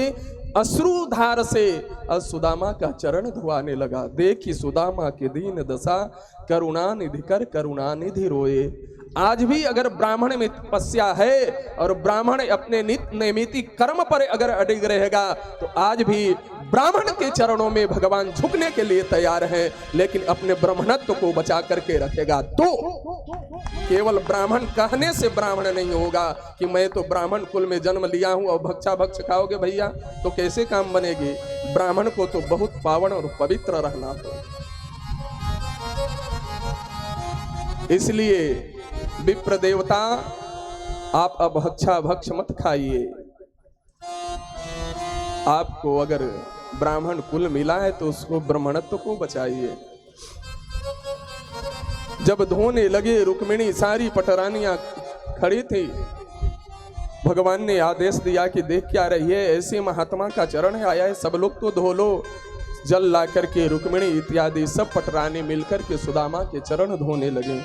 अश्रुधार से सुदामा का चरण धुआने लगा। देखी सुदामा के दीन दशा, करुणा निधि कर करुणा निधि रोए। आज भी अगर ब्राह्मण में तपस्या है और ब्राह्मण अपने नित्य नैमित्तिक कर्म पर अगर अडिग रहेगा तो आज भी ब्राह्मण के चरणों में भगवान झुकने के लिए तैयार है, लेकिन अपने ब्राह्मणत्व को बचा करके रखेगा। तो केवल ब्राह्मण कहने से ब्राह्मण नहीं होगा कि मैं तो ब्राह्मण कुल में जन्म लिया हूं और भक्षा भक्ष खाओगे भैया तो कैसे काम बनेगी। ब्राह्मण को तो बहुत पावन और पवित्र रहना हो। इसलिए विप्र देवता आप अब भक्षा भक्ष मत खाइए। आपको अगर ब्राह्मण कुल मिला है तो उसको ब्राह्मणत्व को बचाइए। जब धोने लगे रुक्मिणी, सारी पटरानियां खड़ी थी, भगवान ने आदेश दिया कि देख क्या रही है, ऐसे महात्मा का चरण आया है, सब लोग तो धो लो। जल ला करके रुक्मिणी इत्यादि सब पटरानी मिलकर के सुदामा के चरण धोने लगे।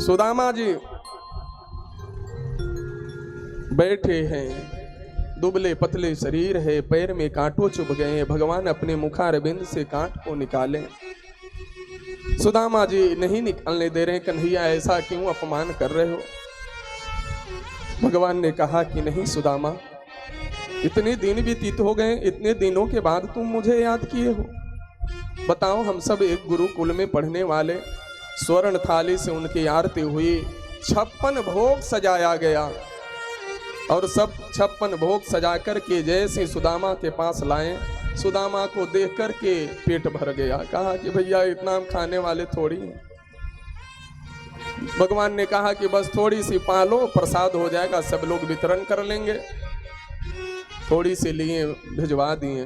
सुदामा जी बैठे हैं, दुबले पतले शरीर है, पैर में कांटों चुभ गए हैं, भगवान अपने मुखारबिंद से कांट को निकालें। सुदामा जी नहीं निकालने दे रहे। कन्हैया ऐसा क्यों अपमान कर रहे हो? भगवान ने कहा कि नहीं सुदामा, इतने दिन व्यतीत हो गए, इतने दिनों के बाद तुम मुझे याद किए हो। बताओ, हम सब एक गुरुकुल में पढ़ने वाले, स्वर्ण थाली से उनकी आरती हुई, 56 भोग सजाया गया और सब 56 भोग सजा करके जैसे सुदामा के पास लाए, सुदामा को देख करके पेट भर गया। कहा कि भैया इतना हम खाने वाले थोड़ी हैं। भगवान ने कहा कि बस थोड़ी सी पालो, प्रसाद हो जाएगा, सब लोग वितरण कर लेंगे। थोड़ी सी लिए, भिजवा दिए।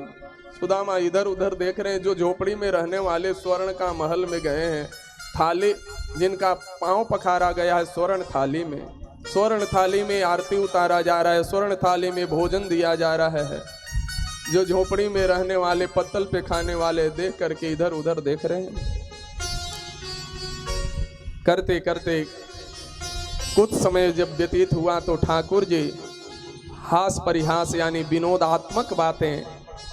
सुदामा इधर उधर देख रहे हैं। जो झोपड़ी में रहने वाले स्वर्ण का महल में गए हैं, थाली जिनका पांव पखारा गया है स्वर्ण थाली में, स्वर्ण थाली में आरती उतारा जा रहा है, स्वर्ण थाली में भोजन दिया जा रहा है। जो झोपड़ी में रहने वाले, पत्तल पे खाने वाले देख करके इधर उधर देख रहे हैं। करते करते कुछ समय जब व्यतीत हुआ तो ठाकुर जी हास परिहास यानी विनोदात्मक बातें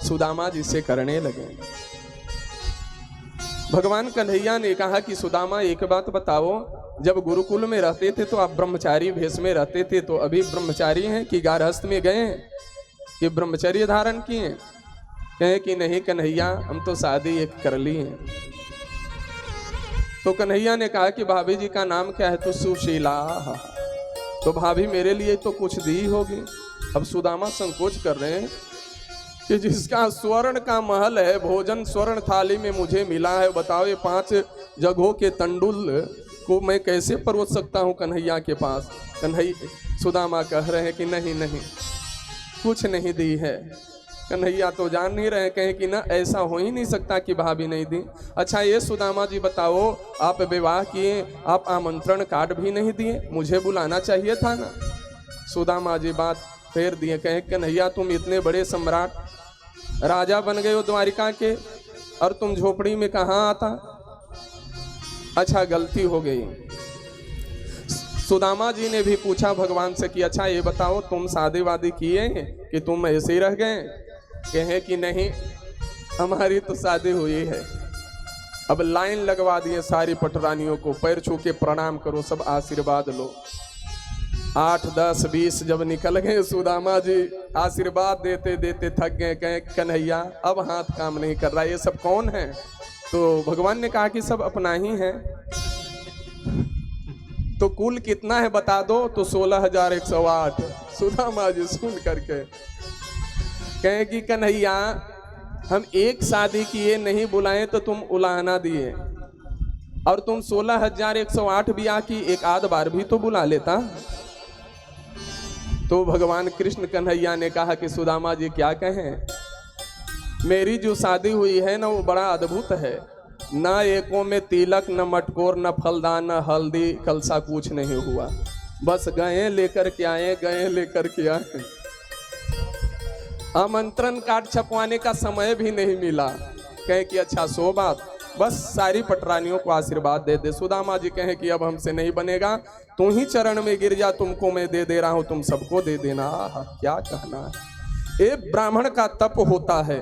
सुदामा जी से करने लगे। भगवान कन्हैया ने कहा कि सुदामा एक बात बताओ, जब गुरुकुल में रहते थे तो आप ब्रह्मचारी भेष में रहते थे, तो अभी ब्रह्मचारी हैं कि गारहस्थ में गए हैं कि ब्रह्मचर्य धारण किए? कहे कि नहीं कन्हैया, हम तो शादी एक कर ली है। तो कन्हैया ने कहा कि भाभी जी का नाम क्या है? तो सुशीला। तो भाभी मेरे लिए तो कुछ दी होगी। अब सुदामा संकोच कर रहे हैं कि जिसका स्वर्ण का महल है, भोजन स्वर्ण थाली में मुझे मिला है, बताओ ये 5 जगहों के तंडुल को मैं कैसे परोस सकता हूँ कन्हैया के पास? सुदामा कह रहे हैं कि नहीं नहीं, कुछ नहीं दी है। कन्हैया तो जान नहीं रहे, कहें कि ना ऐसा हो ही नहीं सकता कि भाभी नहीं दी। अच्छा ये सुदामा जी बताओ, आप विवाह किए, आप आमंत्रण कार्ड भी नहीं दिए, मुझे बुलाना चाहिए था ना। सुदामा जी बात फेर दिए, कहें कन्हैया तुम इतने बड़े सम्राट, राजा बन गए हो द्वारिका के, और तुम झोपड़ी में कहाँ आता? अच्छा गलती हो गई। सुदामा जी ने भी पूछा भगवान से कि अच्छा ये बताओ, तुम शादी वादी किए कि तुम ऐसे ही रह गए? कहे कि नहीं, हमारी तो शादी हुई है। अब लाइन लगवा दिए सारी पटरानियों को, पैर छू के प्रणाम करो, सब आशीर्वाद लो। 8, 10, 20 जब निकल गए, सुदामा जी आशीर्वाद देते देते थक गए। कहे कन्हैया अब हाथ काम नहीं कर रहा, ये सब कौन है? तो भगवान ने कहा कि सब अपना ही है। तो कुल कितना है बता दो? तो 16,108। सुदामा जी सुन करके कहे कि कन्हैया हम एक शादी किए, नहीं बुलाए तो तुम उलाहना दिए, और तुम 16,108 ब्याह की, एक आध बार भी तो बुला लेता। तो भगवान कृष्ण कन्हैया ने कहा कि सुदामा जी क्या कहें, मेरी जो शादी हुई है ना वो बड़ा अद्भुत है। ना एको में तिलक, न मटकोर, न फलदान, न हल्दी, कलसा कुछ नहीं हुआ। बस गए लेकर के आए, गए लेकर के आए। आमंत्रण कार्ड छपवाने का समय भी नहीं मिला। कहे कि अच्छा सो बात, बस सारी पटरानियों को आशीर्वाद दे दे। सुदामा जी कहे कि अब हमसे नहीं बनेगा, तू ही चरण में गिर जा, तुमको मैं दे रहा हूं, तुम सबको दे देना। क्या कहना है, एक ब्राह्मण का तप होता है।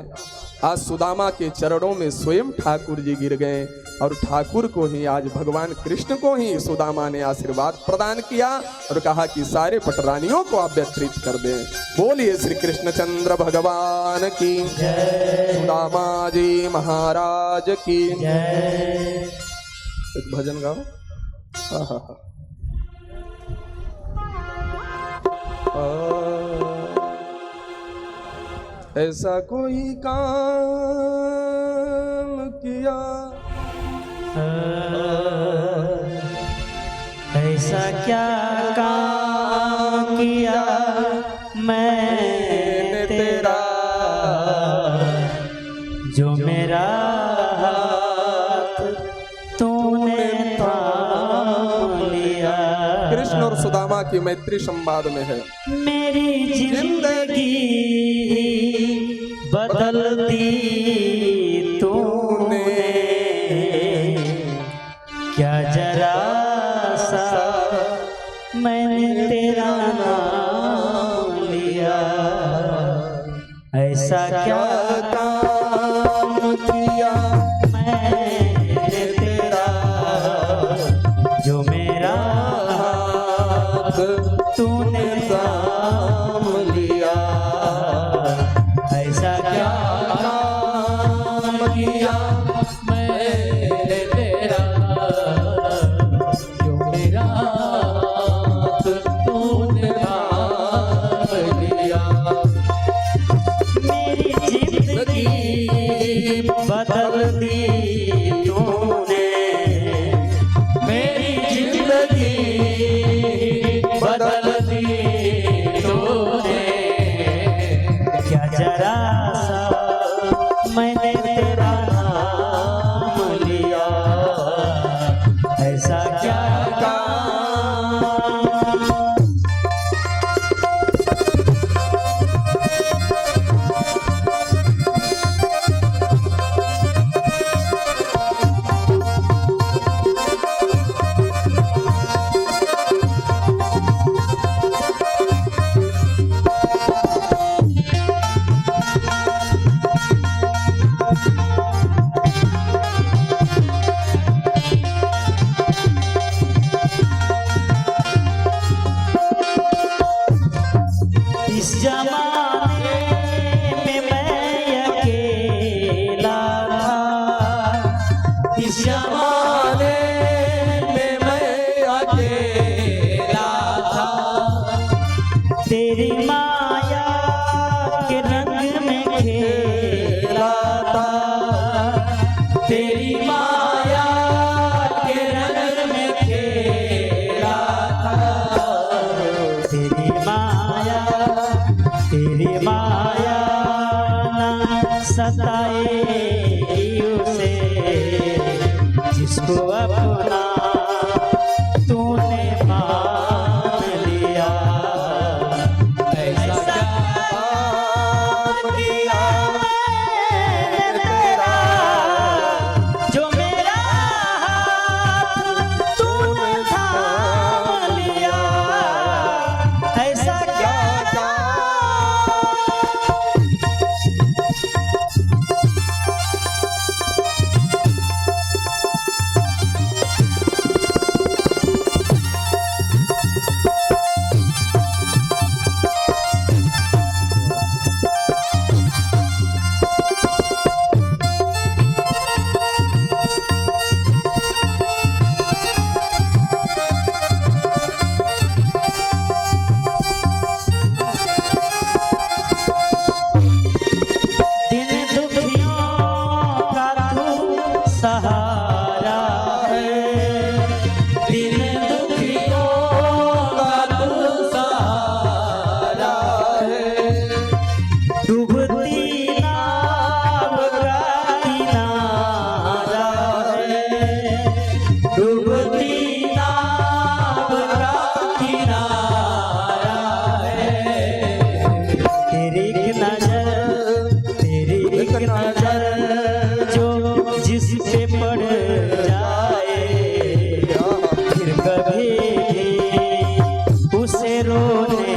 आज सुदामा के चरणों में स्वयं ठाकुर जी गिर गए, और ठाकुर को ही, आज भगवान कृष्ण को ही सुदामा ने आशीर्वाद प्रदान किया और कहा कि सारे पटरानियों को आप व्यतीत कर दें। बोलिए श्री कृष्णचंद्र भगवान की जय, सुदामा जी महाराज की जय। एक भजन गाओ। ऐसा कोई काम किया, ऐसा क्या काम किया मैंने तेरा, जो मेरा हाथ तूने थाम लिया। कृष्ण और सुदामा की मैत्री संवाद में है। मेरी जिंदगी बदल दी तूने, क्या जरा सा मैंने तेरा नाम लिया। बदल दी तूने, मेरी जिंदगी बदल दी तूने। क्या जरा सा मैंने तेरा नाम लिया, ऐसा क्या इस जमाने में मैं अकेला था, इस जमाने में मैं अकेला था। तेरी माया के रंग में खेला था, तेरी माया के रंग में खेला था। तेरी माया ना सताए उसे, जिसको अपना तूने मान लिया। ऐसा क्या किया मैंने तेरा, जो मेरा हाथ तूने थाम लिया, ऐसा क्या सहारा है, दिन दुखियों का तू सहारा है। डूबती नाव का किनारा है, डूबती नाव का किनारा है। तेरी एक नजर जो जिस पे पड़ जाए, फिर कभी भी उसे रोने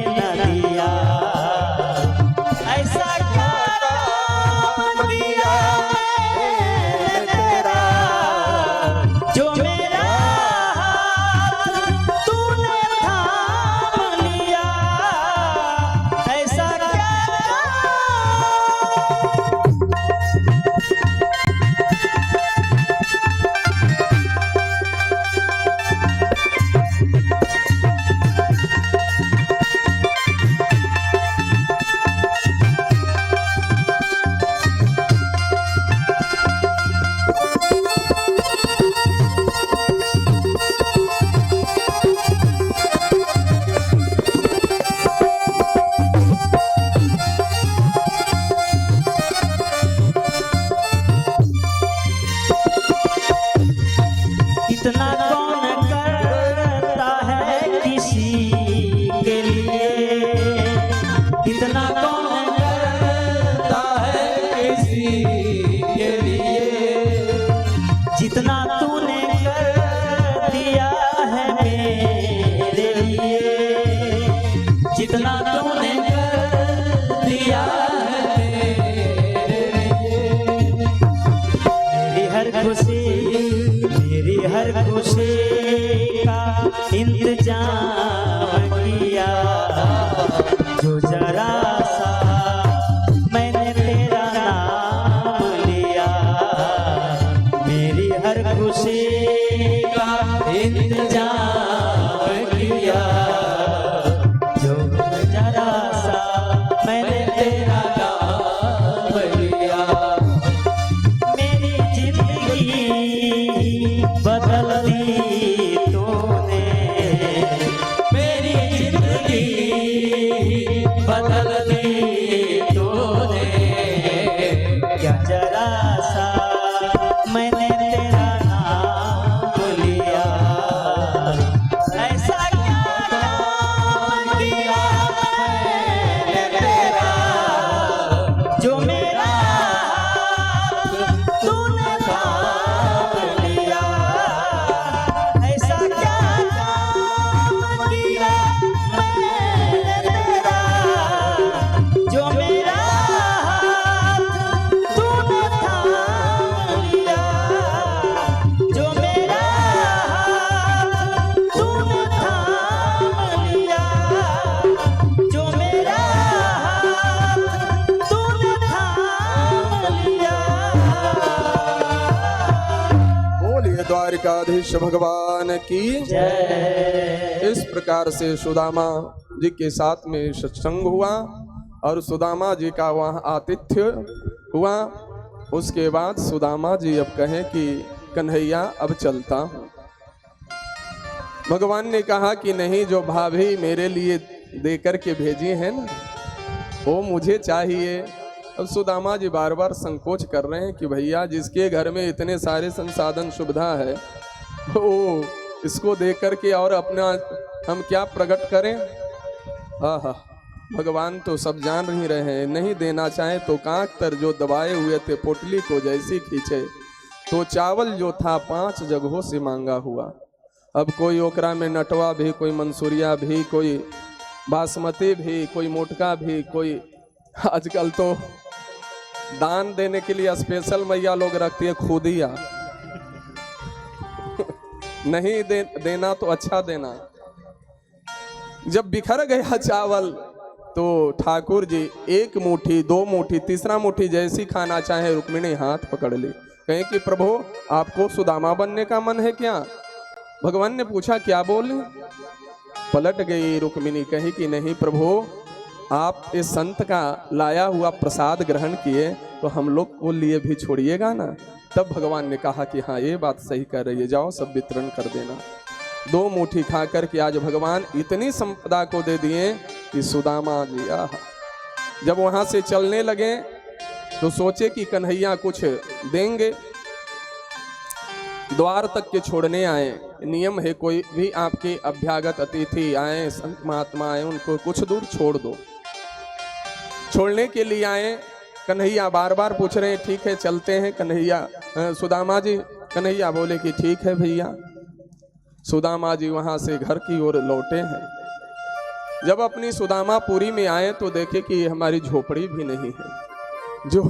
न दिया। ऐसा क्या काम किया मैंने तेरा, जो मेरा हाथ तूने थाम लिया। ऐसा क्या इतना कौन करता है किसी के लिए, इतना कौन करता है किसी के लिए, जितना तूने कर दिया है मेरे लिए, जितना तूने कर दिया है मेरे लिए। मेरी हर खुशी का इंतजाम किया, जो जरा सा मैंने तेरा नाम लिया। मेरी हर खुशी का इंतजाम किया, जो जरा सा मैंने तेरा नाम लिया। प्यासा मैंने तेरा नाम लिया। ऐसा क्या काम किया मैंने तेरा, जो मेरा हाथ तूने थाम लिया। ऐसा क्या काम किया मैंने तेरा, जो मेरा हाथ तूने थाम लिया। जो मेरा हाथ तूने थाम लिया। जो मेरा हाथ तूने थाम लिया। बोलिए द्वारिकाधीश भगवान की। इस प्रकार से सुदामा जी के साथ में सत्संग हुआ और सुदामा जी का वहाँ आतिथ्य हुआ। उसके बाद सुदामा जी अब कहें कि कन्हैया अब चलता हूँ। भगवान ने कहा कि नहीं, जो भाभी मेरे लिए देकर के भेजी है ना, वो मुझे चाहिए। अब सुदामा जी बार बार संकोच कर रहे हैं कि भैया जिसके घर में इतने सारे संसाधन सुविधा है, वो इसको दे करके और अपना हम क्या प्रकट करें। आहा, भगवान तो सब जान ही रहे हैं। नहीं देना चाहे तो कांक तर जो दबाए हुए थे पोटली को जैसी खींचे, तो चावल जो था 5 जगहों से मांगा हुआ। अब कोई ओकरा में नटवा भी, कोई मंसूरिया भी, कोई बासमती भी, कोई मोटका भी, कोई आजकल तो दान देने के लिए स्पेशल मैया लोग रखती है खुदिया। नहीं देना तो अच्छा देना। जब बिखर गया चावल तो ठाकुर जी 1 मुट्ठी 2 मुट्ठी 3रा मुट्ठी जैसी खाना चाहे रुक्मिणी हाथ पकड़ ली। कहें कि प्रभु आपको सुदामा बनने का मन है क्या? भगवान ने पूछा क्या बोले? पलट गई रुक्मिणी, कही कि नहीं प्रभु, आप इस संत का लाया हुआ प्रसाद ग्रहण किए तो हम लोग को लिए भी छोड़िएगा ना। तब भगवान ने कहा कि हाँ ये बात सही कर रही है, जाओ सब वितरण कर देना। 2 मुट्ठी खा करके आज भगवान इतनी संपदा को दे दिए कि सुदामा जी जब वहां से चलने लगे तो सोचे कि कन्हैया कुछ देंगे। द्वार तक के छोड़ने आए। नियम है कोई भी आपके अभ्यागत अतिथि आए, संत महात्मा आए, उनको कुछ दूर छोड़ दो। छोड़ने के लिए आए। कन्हैया बार बार पूछ रहे हैं ठीक है चलते हैं कन्हैया। सुदामा जी, कन्हैया बोले कि ठीक है भैया। सुदामा जी वहां से घर की ओर लौटे हैं। जब अपनी सुदामापुरी में आए तो देखे कि हमारी झोपड़ी भी नहीं है। जो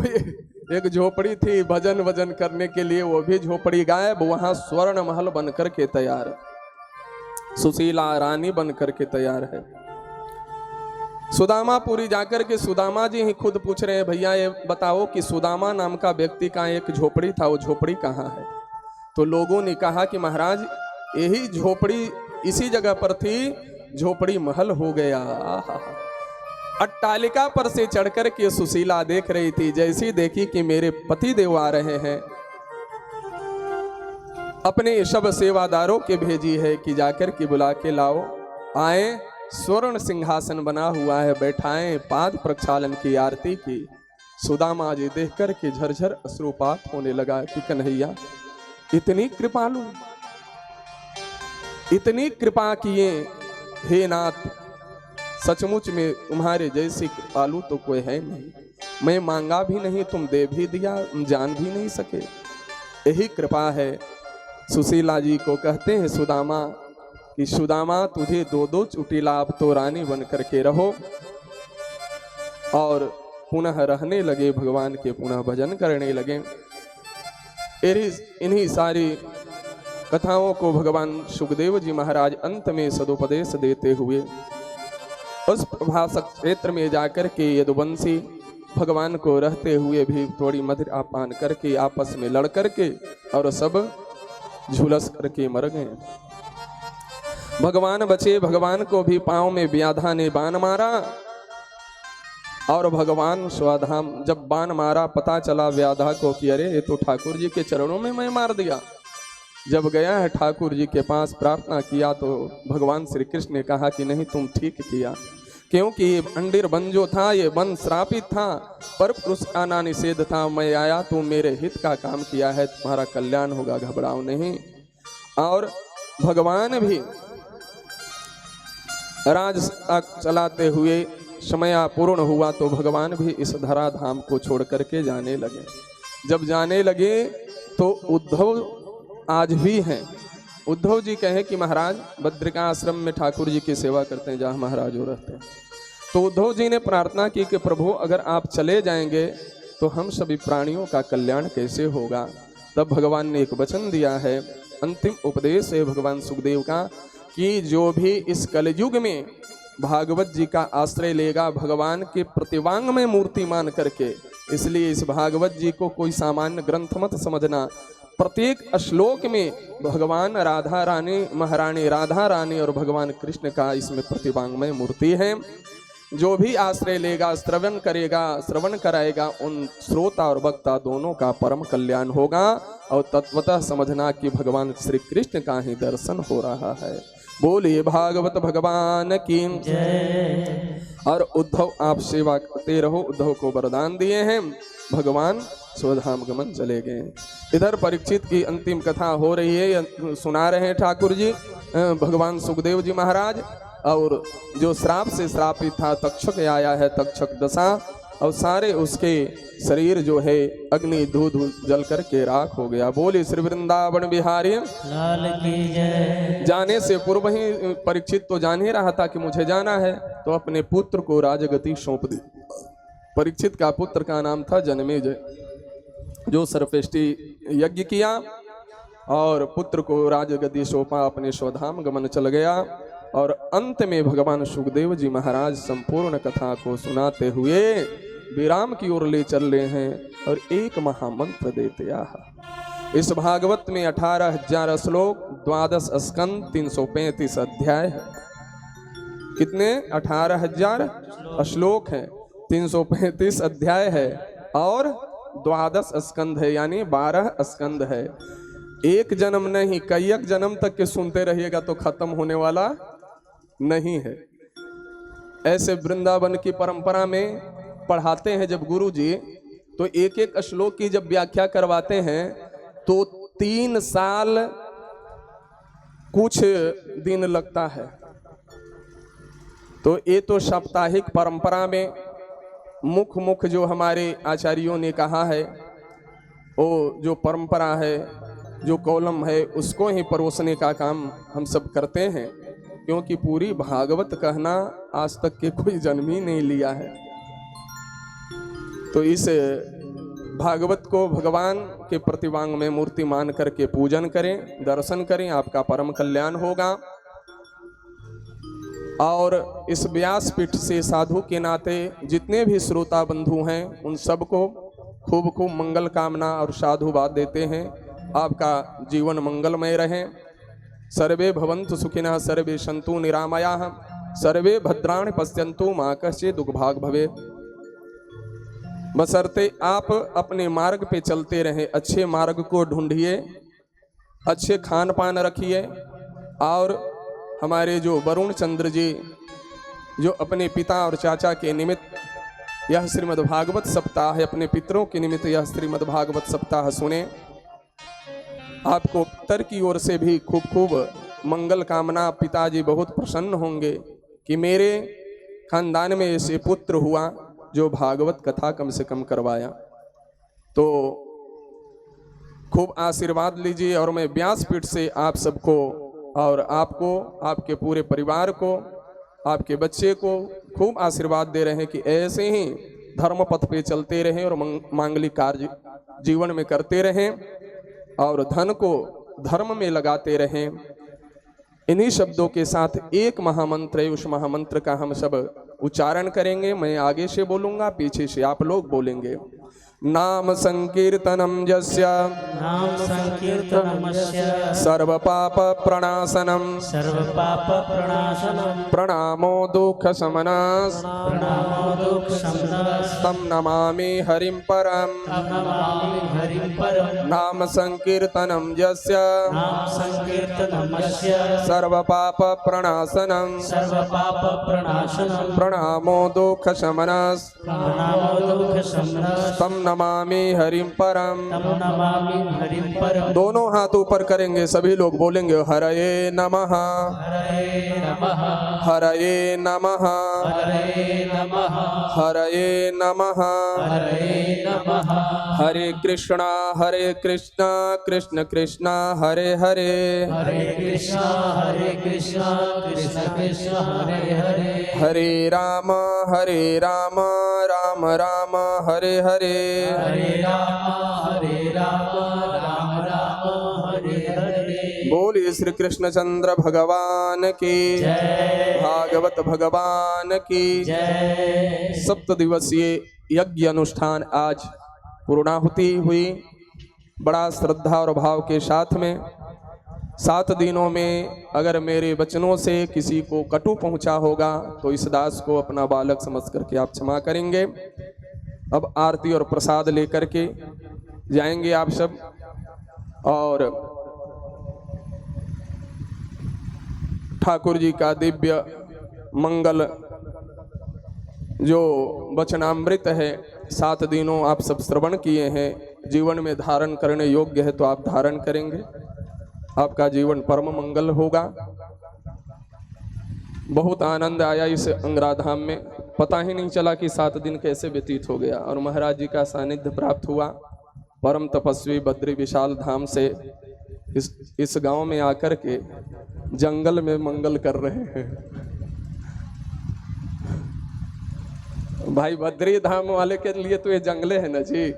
एक झोपड़ी थी भजन वजन करने के लिए, वो भी झोपड़ी गायब। वहां स्वर्ण महल बनकर के तैयार, सुशीला रानी बनकर के तैयार है। सुदामापुरी जाकर के सुदामा जी ही खुद पूछ रहे हैं भैया ये बताओ कि सुदामा नाम का व्यक्ति का एक झोपड़ी था, वो झोपड़ी कहाँ है? तो लोगों ने कहा कि महाराज यही झोपड़ी इसी जगह पर थी, झोपड़ी महल हो गया। अट्टालिका पर से चढ़कर के सुशीला देख रही थी। जैसी देखी कि मेरे पति देव आ रहे हैं, अपने सब सेवादारों के भेजी है कि जाकर के बुला के लाओ। आए, स्वर्ण सिंहासन बना हुआ है, बैठाएं, पाद प्रक्षालन की आरती की। सुदामा जी देख कर के झरझर अश्रुपात होने लगा कि कन्हैया इतनी कृपालु, इतनी कृपा किए हे नाथ, सचमुच में तुम्हारे जैसी कृपालु तो कोई है नहीं। मैं मांगा भी नहीं, तुम दे भी दिया, जान भी नहीं सके, यही कृपा है। सुशीला जी को कहते हैं सुदामा कि सुदामा तुझे 2-2 चुटीला अब तो रानी बन करके रहो। और पुनः रहने लगे, भगवान के पुनः भजन करने लगे। इन्हीं सारी कथाओं को भगवान सुखदेव जी महाराज अंत में सदुपदेश देते हुए उस प्रभासक क्षेत्र में जाकर के यदुवंशी भगवान को रहते हुए भी थोड़ी मदिरा पान करके आपस में लड़ करके और सब झुलस करके मर गए। भगवान बचे, भगवान को भी पांव में व्याधा ने बाण मारा और भगवान स्वाधाम जब बाण मारा पता चला व्याधा को कि अरे ये तो ठाकुर जी के चरणों में मैं मार दिया। जब गया है ठाकुर जी के पास प्रार्थना किया तो भगवान श्री कृष्ण ने कहा कि नहीं तुम ठीक किया, क्योंकि ये अंडीर वन जो था ये वन श्रापित था, पर पुरुष आना निषेध था। मैं आया तो मेरे हित का काम किया है, तुम्हारा कल्याण होगा, घबराओ नहीं। और भगवान भी राज चलाते हुए समय पूर्ण हुआ तो भगवान भी इस धराधाम को छोड़ करके जाने लगे। जब जाने लगे तो उद्धव आज भी हैं। उद्धव जी कहे कि महाराज बद्रिका आश्रम में ठाकुर जी की सेवा करते हैं जहाँ महाराज हो रहते हैं। तो उद्धव जी ने प्रार्थना की कि प्रभु अगर आप चले जाएंगे तो हम सभी प्राणियों का कल्याण कैसे होगा। तब भगवान ने एक वचन दिया है, अंतिम उपदेश है भगवान सुखदेव का, कि जो भी इस कलयुग में भागवत जी का आश्रय लेगा भगवान के प्रतिवांग में मूर्ति मान करके, इसलिए इस भागवत जी को कोई सामान्य ग्रंथ मत समझना। प्रत्येक श्लोक में भगवान राधा रानी, महारानी राधा रानी और भगवान कृष्ण का इसमें प्रतिवांग में मूर्ति है। जो भी आश्रय लेगा, श्रवण करेगा, श्रवण कराएगा, उन श्रोता और वक्ता दोनों का परम कल्याण होगा। और तत्वतः समझना कि भगवान श्री कृष्ण का ही दर्शन हो रहा है। बोलिए भागवत भगवान की जय। और उद्धव आप सेवा करते रहो, उद्धव को वरदान दिए हैं, भगवान स्वधाम गमन चले गए। इधर परीक्षित की अंतिम कथा हो रही है, सुना रहे हैं ठाकुर जी, भगवान सुखदेव जी महाराज। और जो श्राप से श्रापित था तक्षक आया है, तक्षक दशा, और सारे उसके शरीर जो है अग्नि धूध जल करके राख हो गया। बोले श्री वृंदावन बिहारी लाल की जय। जाने से पूर्व ही परीक्षित तो जान ही रहा था कि मुझे जाना है, तो अपने पुत्र को राजगति सौंप दी। परीक्षित का पुत्र का नाम था जनमेजय, जो सर्पेष्टि यज्ञ किया और पुत्र को राजगति सौंपा, अपने स्वधाम गमन चल गया। और अंत में भगवान सुखदेव जी महाराज संपूर्ण कथा को सुनाते हुए विराम की ओर ले चल रहे हैं और एक महामंत्र देते आहा। इस भागवत में 18,000 श्लोक, 12 स्कंद, 335 अध्याय है। कितने? 18,000 श्लोक हैं, 335 अध्याय है और 12 स्कंद है, यानी 12 स्कंद है। एक जन्म नहीं, कई जन्म तक के सुनते रहिएगा तो खत्म होने वाला नहीं है। ऐसे वृंदावन की परंपरा में पढ़ाते हैं जब गुरु जी, तो एक एक श्लोक की जब व्याख्या करवाते हैं तो 3 साल कुछ दिन लगता है। तो ये तो साप्ताहिक परंपरा में मुख जो हमारे आचार्यों ने कहा है, वो जो परंपरा है, जो कॉलम है, उसको ही परोसने का काम हम सब करते हैं। क्योंकि पूरी भागवत कहना आज तक के कोई जन्म ही नहीं लिया है। तो इस भागवत को भगवान के प्रतिवांग में मूर्ति मान करके पूजन करें, दर्शन करें, आपका परम कल्याण होगा। और इस व्यासपीठ से साधु के नाते जितने भी श्रोता बंधु हैं उन सबको खूब खूब मंगल कामना और साधुवाद देते हैं। आपका जीवन मंगलमय रहे। सर्वे भवन्तु सुखिनः, सर्वे सन्तु निरामयाः, सर्वे भद्राणि पश्यन्तु मा कश्चित् दुर्भाग् भवेत्। बशर्ते आप अपने मार्ग पे चलते रहें, अच्छे मार्ग को ढूंढिए, अच्छे खान पान रखिए। और हमारे जो वरुण चंद्र जी जो अपने पिता और चाचा के निमित्त यह श्रीमद् भागवत सप्ताह है, अपने पितरों के निमित्त यह श्रीमद् भागवत सप्ताह सुने। आपको पितर की ओर से भी खूब खूब मंगल कामना। पिताजी बहुत प्रसन्न होंगे कि मेरे खानदान में ऐसे पुत्र हुआ जो भागवत कथा कम से कम करवाया। तो खूब आशीर्वाद लीजिए। और मैं व्यासपीठ से आप सबको और आपको, आपके पूरे परिवार को, आपके बच्चे को खूब आशीर्वाद दे रहे हैं कि ऐसे ही धर्म पथ पे चलते रहें और मांगलिक कार्य जीवन में करते रहें और धन को धर्म में लगाते रहें। इन्हीं शब्दों के साथ एक महामंत्र है, उस महामंत्र का हम सब उच्चारण करेंगे। मैं आगे से बोलूंगा, पीछे से आप लोग बोलेंगे। नाम संकीर्तनम यस्य नाम संकीर्तनमस्य सर्व पाप प्रणाशनम सर्व पाप प्रणाशनम प्रणामो दुख शमनस प्रणामो दुख शमनस् तम नमामि हरिं परम नमामि हरिं परम नाम संकीर्तनम यस्य नाम संकीर्तनमस्य सर्व पाप प्रणाशनम सर्व पाप प्रणाशनम प्रणामो दुख शमनस प्रणामो दुख शमनस् तम नमामि हरिं परम। तम नमामि हरिं परम। दोनों हाथ ऊपर करेंगे, सभी लोग बोलेंगे हरये नमः हरये नमः हरये नमः हरये नमः हरये नमः हरये नमः। हरे कृष्णा कृष्ण कृष्ण हरे हरे हरे कृष्णा कृष्ण कृष्ण हरे हरे। हरे राम राम राम हरे हरे हरे राम राम राम हरे हरे। बोलिए श्री कृष्णचंद्र भगवान की जय। भागवत भगवान की जय। 7 दिवसीय यज्ञ अनुष्ठान आज पूर्णाहुति हुई बड़ा श्रद्धा और भाव के साथ में। 7 दिनों में अगर मेरे वचनों से किसी को कटु पहुंचा होगा तो इस दास को अपना बालक समझ करके आप क्षमा करेंगे। अब आरती और प्रसाद लेकर के जाएंगे आप सब, और ठाकुर जी का दिव्य मंगल जो वचनामृत है 7 दिनों आप सब श्रवण किए हैं, जीवन में धारण करने योग्य है तो आप धारण करेंगे, आपका जीवन परम मंगल होगा। बहुत आनंद आया इस अंगराधाम में, पता ही नहीं चला कि 7 दिन कैसे व्यतीत हो गया और महाराज जी का सानिध्य प्राप्त हुआ। परम तपस्वी बद्री विशाल धाम से इस गांव में आकर के जंगल में मंगल कर रहे हैं। भाई बद्री धाम वाले के लिए तो ये जंगले है ना जी,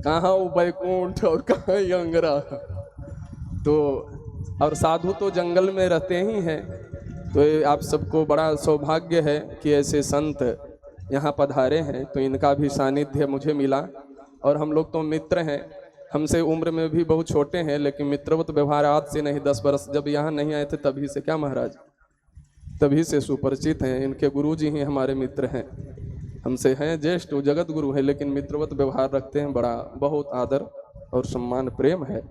कहाँ वो बैकुंठ और कहाँ ये अंगरा। तो और साधु तो जंगल में रहते ही हैं, तो ये आप सबको बड़ा सौभाग्य है कि ऐसे संत यहाँ पधारे हैं, तो इनका भी सानिध्य मुझे मिला। और हम लोग तो मित्र हैं, हमसे उम्र में भी बहुत छोटे हैं, लेकिन मित्रवत व्यवहार आज से नहीं 10 वर्ष जब यहाँ नहीं आए थे तभी से, क्या महाराज, तभी से सुपरिचित हैं। इनके गुरु जी ही हमारे मित्र हैं, हमसे हैं ज्येष्ठ, वो जगत गुरु है, लेकिन मित्रवत व्यवहार रखते हैं, बड़ा बहुत आदर और सम्मान प्रेम है।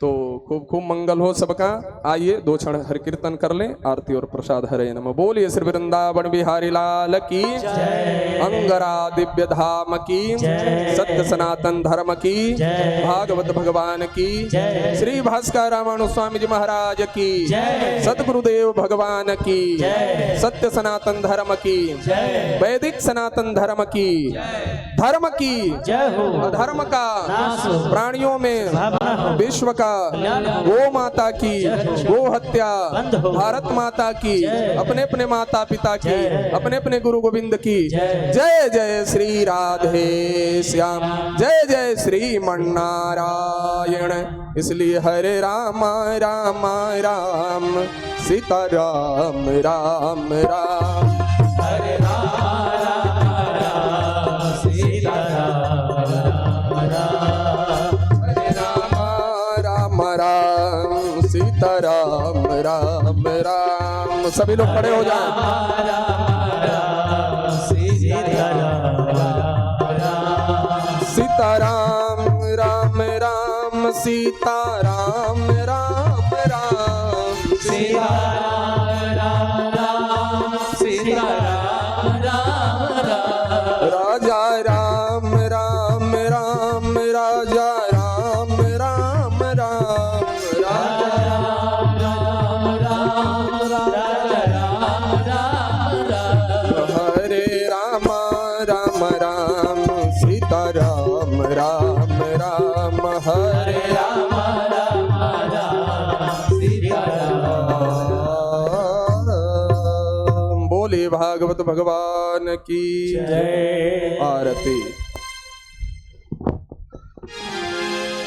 तो खूब खूब मंगल हो सबका। आइए 2 क्षण हरि कीर्तन कर लें, आरती और प्रसाद हरे नमः। बोलिए श्री वृंदावन बिहारी लाल की जय। अंगरा दिव्य धाम की जय। सत्य सनातन धर्म की जय। भागवत भगवान की जय। श्री भास्कर रामानु स्वामी जी महाराज की जय। सतगुरुदेव भगवान की जय। सत्य सनातन धर्म की जय। वैदिक सनातन धर्म की धर्म की जय हो। अधर्म का नाश हो। प्राणियों में भावना हो। विश्व का गो माता की गो हत्या, बंद हो। भारत माता की, अपने अपने माता पिता की, अपने अपने गुरु गोविंद की जय। जय श्री राधे श्याम, जय जय श्री मन्नारायण। इसलिए हरे राम राम राम सीता राम राम राम। हरे राम सीता राम हरे राम राम सीता राम राम राम। सभी लोग खड़े हो जाएं। सीताराम राम राम सीताराम राम राम राजा राम राम राम राजा राम राम राम राजा हरे राम राम राम सीता राम राम राम हरे राम बोले भागवत भगवान की जय। आरती।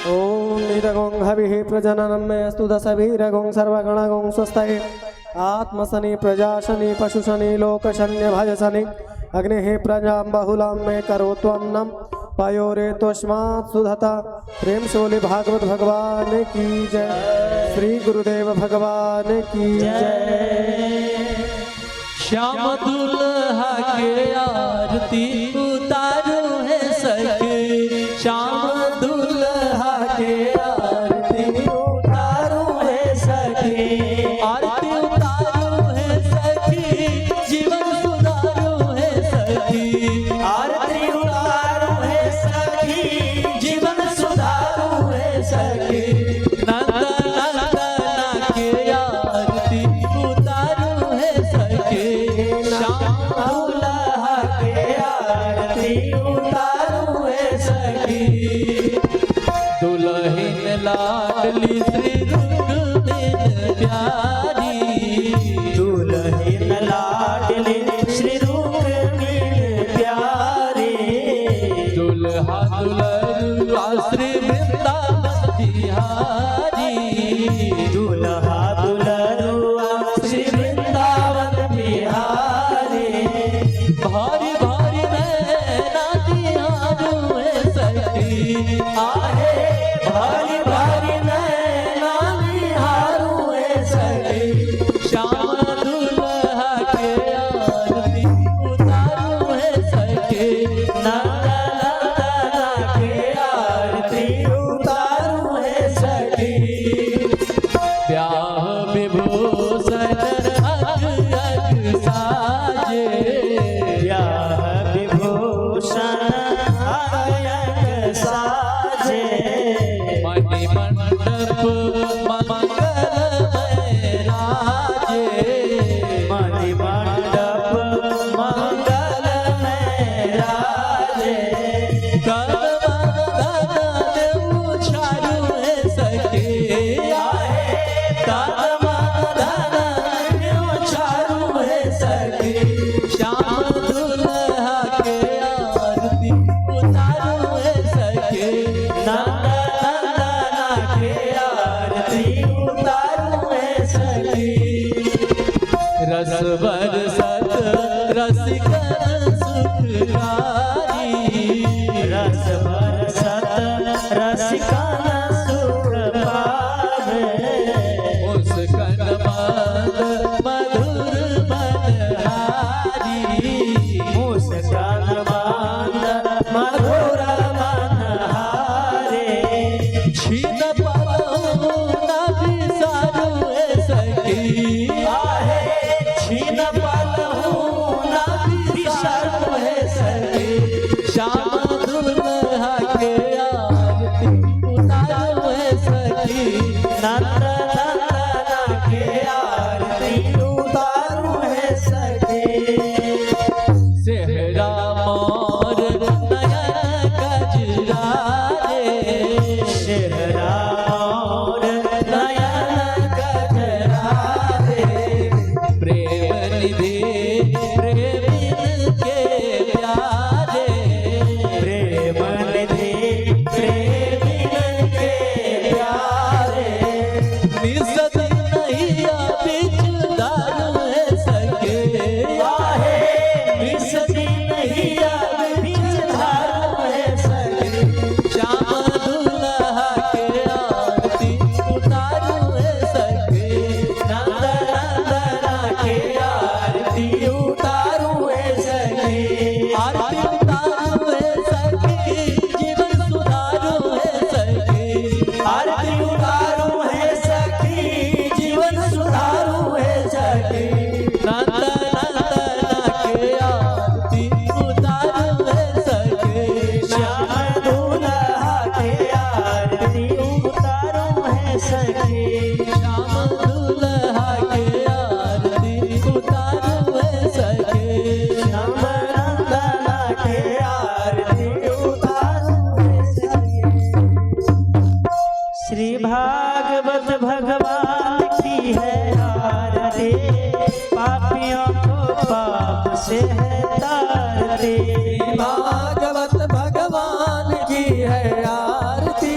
ओम निरगों हविः प्रजननं मे अस्तु दशभिरगों सर्वगणगों स्वस्तये आत्मशनि प्रजाशनि पशुशनि लोकशन्य भजशनि अग्निः प्रजां बहुलां मे करोत्वन्नं पायो रे तस्मात् सुधता। प्रेम से बोले भागवत भगवान की जय। श्री गुरुदेव भगवान की जय। श्याम दुल्हा के आरती उतारो है सखी। श्याम दुल्हा के आरती उतारो है सखी। आरती उतारो है सखी, जीवन सुधारो है सखी। आरती उतारो है सखी, जीवन सुधारो है सखी। नंदना के आरती उतारो है सखी। श्याम दुल्हा के आरती उतारो है सखी। दुल्हन लाडली श्री रुक्मिणी प्यारी। दुल्हन लाडली श्री रुक्मिणी प्यारी। दुल्हा दुल्हरुआ श्री वृंदावन बिहारी। दुल्हा दुल्हरुआ श्री वृंदावन बिहारी। भारी भारी नैना निहारो है सखी। आहे भारी भारी नैना निहारो है सखी। श्याम दुल्हा के आरती उतारो है सखी। नंदना के आरती उतारो है सखी। ब्याह विभूषण अग अग साजे। ब्याह विभूषण अग अग साजे। मणि मंडप मंगलमय राजे। मणि मंडप मंगलमय राजे। कर्म उछारू है सखी। कर्म उछारू है सखी। श्याम दुल्हा के आरती उतारो है सखी। नंदना के आरती उतारो है सखी। रस बरसत रसिकन सुखकारी। रस बरसत रसिकन सुख पावे। मुस्कन मद मधुर मनहारी। मुस्कन मद मधुर मनहारी। छीन पालो न बिसारो है सखी। आहे छीन पालो न बिसारो है सखी। श्याम दुल्हा के आरती उतारो है सखी। नंदना के आरती उतारो है सखी। सेहरा मोर नयन गजरारे। सेहरा मोर नयन गजरारे। प्रेम निधि प्रेमिन के प्यारे। प्रेम निधि प्रेमिन के प्यारे। निसत नैया बिच दारू है सके। आहे निसत नैया बिच दारू है सके। श्याम दुल्हा के आरती उतारो है सके। नंदना के आरती उतारो है सके। आरती उतारो है सके, जीवन सुधारो है सके। आरती उतारो है सखी, जीवन सुधारो है सखी। नंदना के आरती उतारो है सखी। श्याम दुल्हा के आरती उतारो है सखी। श्याम दुल्हा के आरती उतारो है सखी। श्याम नंदना के आरती उतारो है सखी। श्री भागवत भगवान की है आरती। पापियों को पाप से है तारती। भागवत भगवान की है आरती।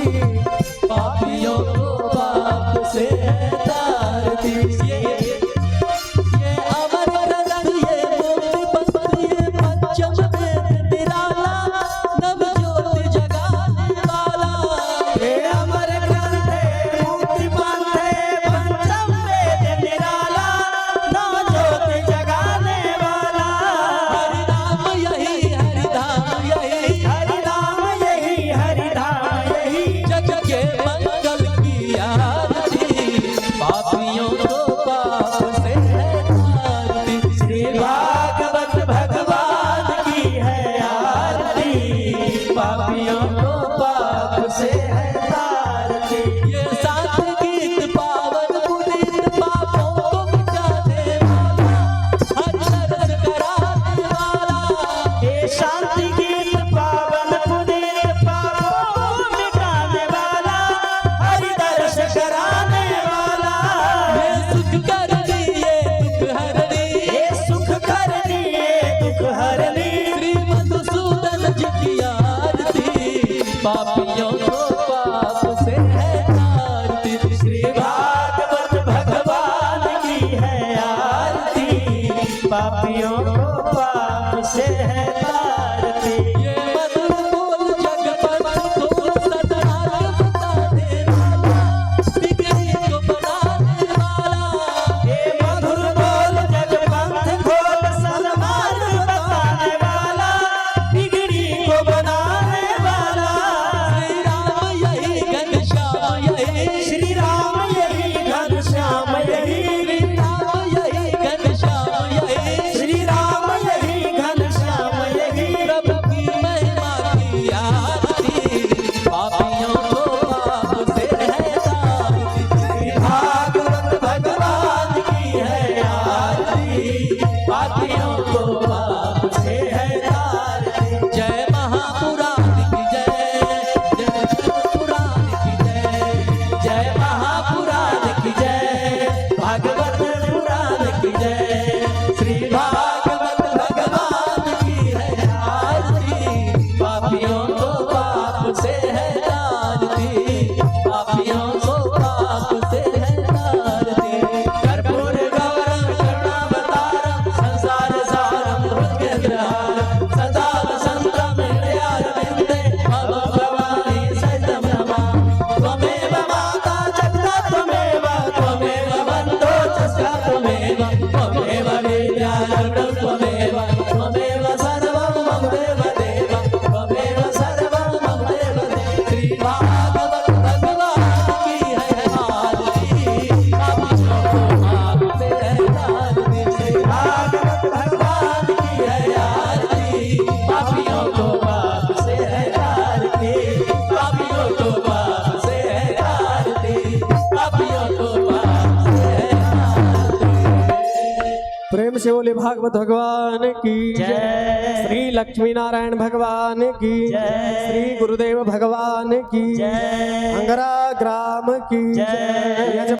पापियों को पाप से है तारती। ये अमर ग्रंथ ये मुक्ति पंथ ये पंचम वेद निराला। नव ज्योति प्रेम से बोले भागवत भगवान की जय। श्री लक्ष्मी नारायण भगवान की जय। श्री गुरुदेव भगवान की जय। अंगरा ग्राम की जय। यज